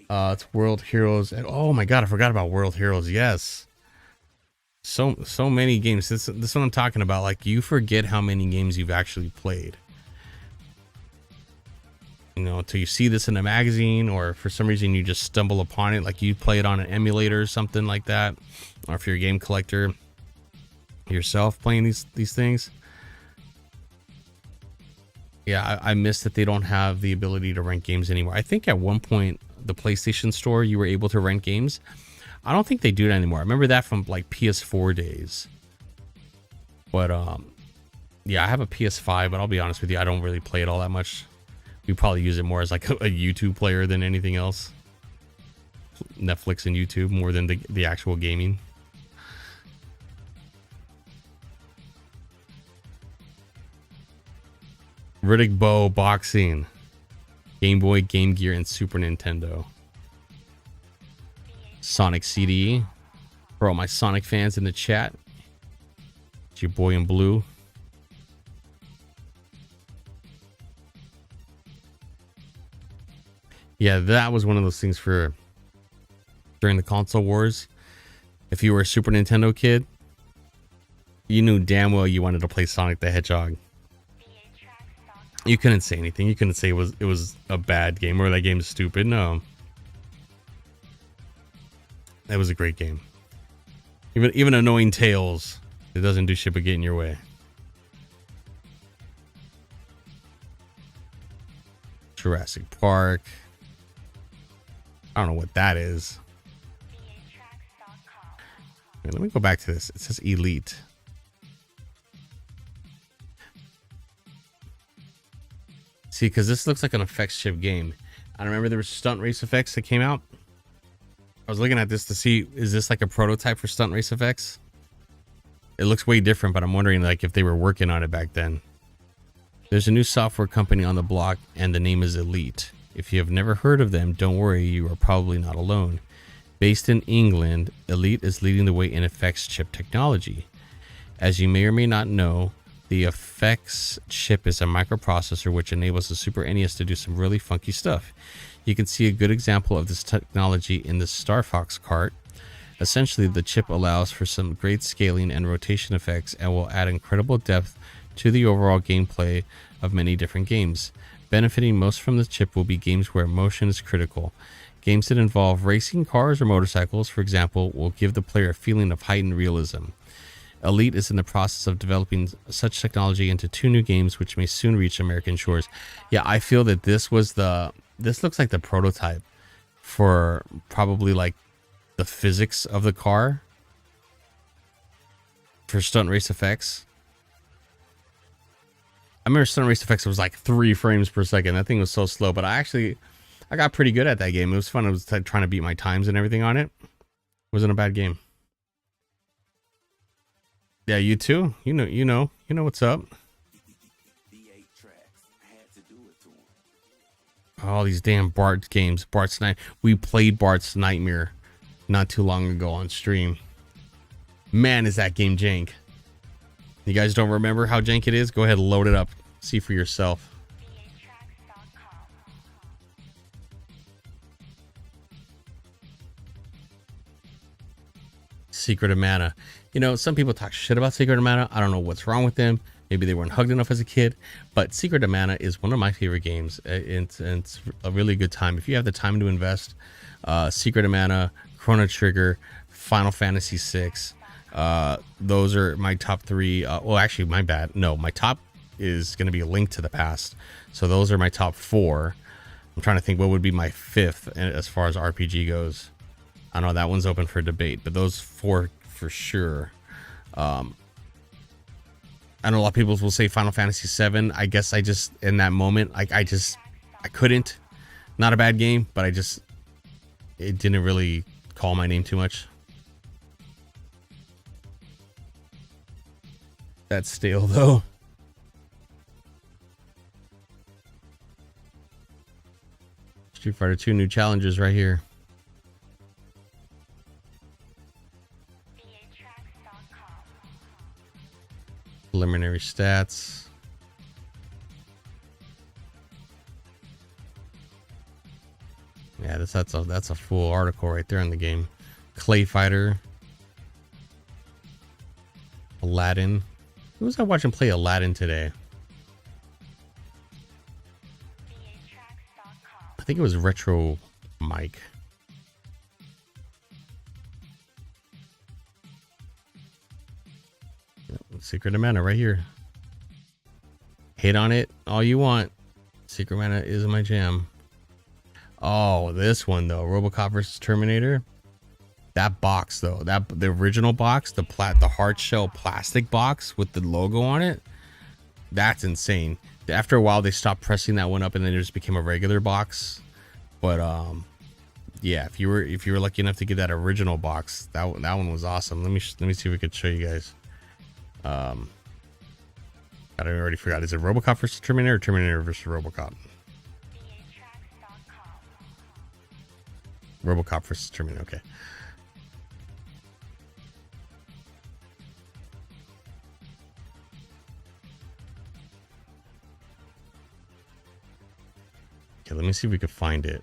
It's World Heroes. And oh my God, I forgot about World Heroes. Yes. So many games. This is what I'm talking about. Like, you forget how many games you've actually played. You know, until you see this in a magazine, or for some reason you just stumble upon it, like you play it on an emulator or something like that, or if you're a game collector yourself playing these things. Yeah, I miss that they don't have the ability to rent games anymore. I think at one point the PlayStation Store, you were able to rent games. I don't think they do that anymore. I remember that from like PS4 days. But yeah, I have a PS5, but I'll be honest with you, I don't really play it all that much. We probably use it more as like a YouTube player than anything else. Netflix and YouTube more than the actual gaming. Riddick Bowe Boxing. Game Boy, Game Gear, and Super Nintendo. Sonic CD. For all my Sonic fans in the chat. It's your boy in blue. Yeah, that was one of those things for during the console wars. If you were a Super Nintendo kid, you knew damn well you wanted to play Sonic the Hedgehog. You couldn't say anything. You couldn't say it was a bad game or that game is stupid. No. That was a great game. Even annoying Tails, it doesn't do shit but get in your way. Jurassic Park. I don't know what that is. Wait, let me go back to this. It says Elite. See, because this looks like an effects chip game. I remember there were Stunt Race Effects that came out. I was looking at this to see, is this like a prototype for Stunt Race Effects? It looks way different, but I'm wondering like if they were working on it back then. There's a new software company on the block, and the name is Elite. If you have never heard of them, don't worry, you are probably not alone. Based in England, Elite is leading the way in effects chip technology. As you may or may not know, the effects chip is a microprocessor which enables the Super NES to do some really funky stuff. You can see a good example of this technology in the Star Fox cart. Essentially, the chip allows for some great scaling and rotation effects and will add incredible depth to the overall gameplay of many different games. Benefiting most from the chip will be games where motion is critical. Games that involve racing cars or motorcycles, for example, will give the player a feeling of heightened realism. Elite is in the process of developing such technology into 2 new games which may soon reach American shores. Yeah, I feel that this looks like the prototype for probably like the physics of the car for Stunt Race Effects. I remember Stunt Race Effects was like 3 frames per second. That thing was so slow, but I got pretty good at that game. It was fun. I was trying to beat my times and everything on it. It wasn't a bad game. Yeah, you too. You know what's up. V8 tracks. Had to do it to him. All these damn Bart games. Bart's Night. We played Bart's Nightmare not too long ago on stream. Man, is that game jank. You guys don't remember how jank it is? Go ahead and load it up. See for yourself. Secret of Mana. You know, some people talk shit about Secret of Mana. I don't know what's wrong with them. Maybe they weren't hugged enough as a kid. But Secret of Mana is one of my favorite games. It's a really good time. If you have the time to invest, Secret of Mana, Chrono Trigger, Final Fantasy VI. Those are my top 3. Well, actually, my bad. No, my top is going to be a Link to the Past. So those are my top 4. I'm trying to think what would be my 5th as far as RPG goes. I know that one's open for debate, but those 4 for sure. I know a lot of people will say Final Fantasy VII. I guess I just, in that moment, like I I couldn't. Not a bad game, but it didn't really call my name too much. That's stale though. Street Fighter 2 new challenges right here. Preliminary stats. Yeah, that's a full article right there in the game. Clay Fighter. Aladdin. Who was I watching play Aladdin today? I think it was Retro Mike. Secret of Mana right here. Hate on it all you want. Secret Mana is my jam. Oh, this one though, RoboCop versus Terminator. That box though, the original box, the hard shell plastic box with the logo on it, that's insane. After a while, they stopped pressing that one up, and then it just became a regular box. But yeah, if you were lucky enough to get that original box, that one was awesome. Let me see if we could show you guys. I already forgot. Is it RoboCop versus Terminator or Terminator versus RoboCop? RoboCop versus Terminator. Okay. Okay, let me see if we can find it.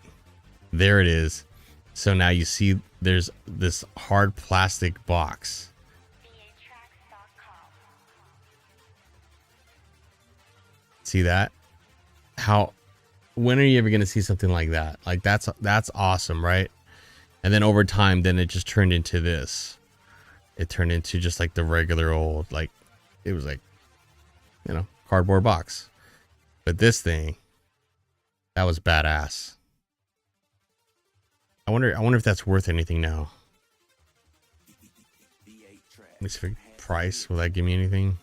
There it is. So now you see there's this hard plastic box. See that? When are you ever going to see something like that? Like that's awesome, right? And then over time, then it just turned into this. It turned into just like the regular old, like it was like, cardboard box. But this thing, that was badass. I wonder if that's worth anything now. Let me see, price. Will that give me anything?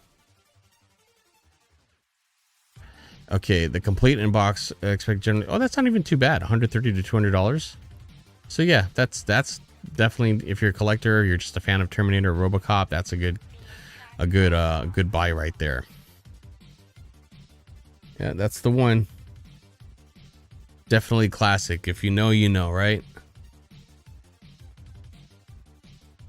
Okay, the complete inbox expect generally. Oh, that's not even too bad. $130 to $200. So yeah, that's definitely, if you're a collector, or you're just a fan of Terminator or RoboCop, that's a good buy right there. Yeah, that's the one. Definitely classic. If you know, you know, right?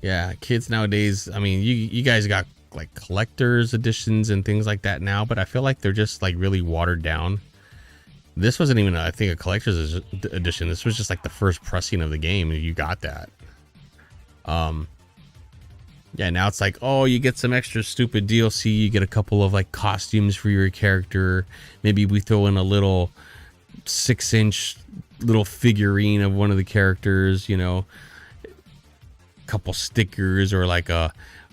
Yeah, kids nowadays, I mean, you guys got like collector's editions and things like that now, but I feel like they're just like really watered down. This wasn't even, I think, a collector's edition. This was just like the first pressing of the game. You got that. Yeah, now it's like, oh, you get some extra stupid DLC. You get a couple of like costumes for your character. Maybe we throw in a little 6-inch little figurine of one of the characters, a couple stickers, or like it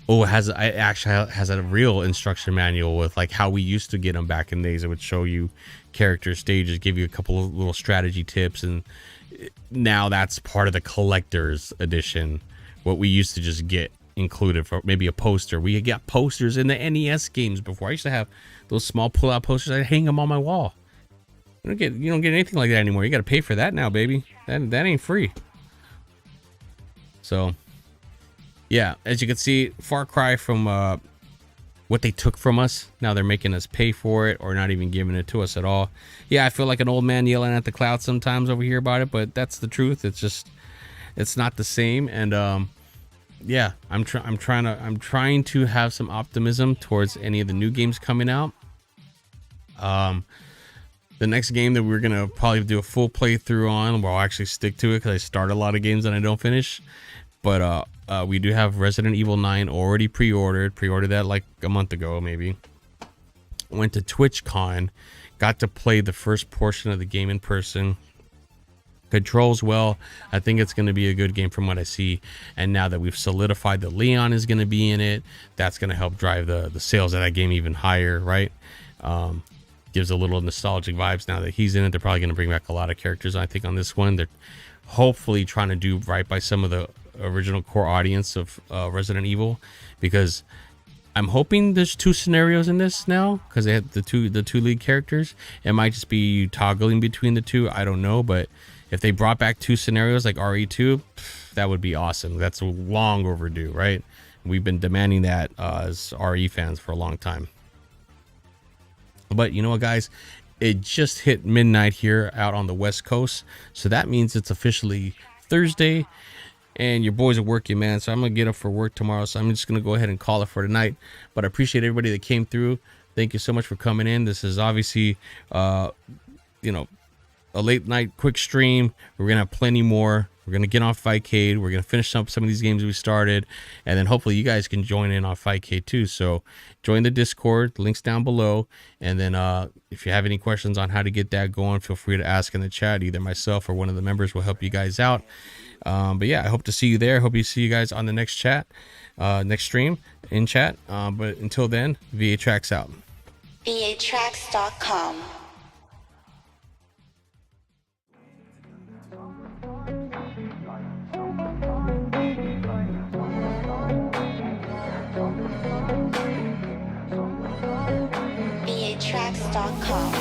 actually has a real instruction manual with like how we used to get them back in days. It would show you character stages, give you a couple of little strategy tips, and now that's part of the collector's edition. What we used to just get included for maybe a poster. We got posters in the NES games before. I used to have those small pull-out posters. I'd hang them on my wall. You don't get anything like that anymore. You got to pay for that now, baby. That ain't free. So, yeah, as you can see, Far Cry from what they took from us. Now they're making us pay for it, or not even giving it to us at all. Yeah, I feel like an old man yelling at the cloud sometimes over here about it, but that's the truth. It's not the same. And yeah, I'm trying to have some optimism towards any of the new games coming out. The next game that we're gonna probably do a full playthrough on, well, I'll actually stick to it because I start a lot of games that I don't finish. But we do have Resident Evil 9 already pre-ordered that like a month ago, maybe. Went to TwitchCon, got to play the first portion of the game in person. Controls well. I think it's going to be a good game from what I see. And now that we've solidified that Leon is going to be in it, that's going to help drive the sales of that game even higher, right? Gives a little nostalgic vibes now that he's in it. They're probably going to bring back a lot of characters, I think, on this one. They're hopefully trying to do right by some of the original core audience of Resident Evil, because I'm hoping there's 2 scenarios in this now because they had the two lead characters. It might just be toggling between the 2. I don't know, but if they brought back 2 scenarios like RE2, that would be awesome. That's long overdue, right? We've been demanding that as RE fans for a long time. But you know what, guys? It just hit midnight here out on the West Coast, so that means it's officially Thursday. And your boys are working, man, so I'm gonna get up for work tomorrow, so I'm just gonna go ahead and call it for tonight. But I appreciate everybody that came through. Thank you so much for coming in. This is obviously you know, a late night quick stream. We're gonna have plenty more. We're gonna get on Fightcade. We're gonna finish up some of these games we started, and then hopefully you guys can join in on Fightcade too. So join the Discord, links down below, and then if you have any questions on how to get that going, feel free to ask in the chat. Either myself or one of the members will help you guys out. But yeah, I hope to see you there. Hope you see you guys on the next chat, next stream in chat. But until then, VA Tracks out. VATracks.com. VATracks.com.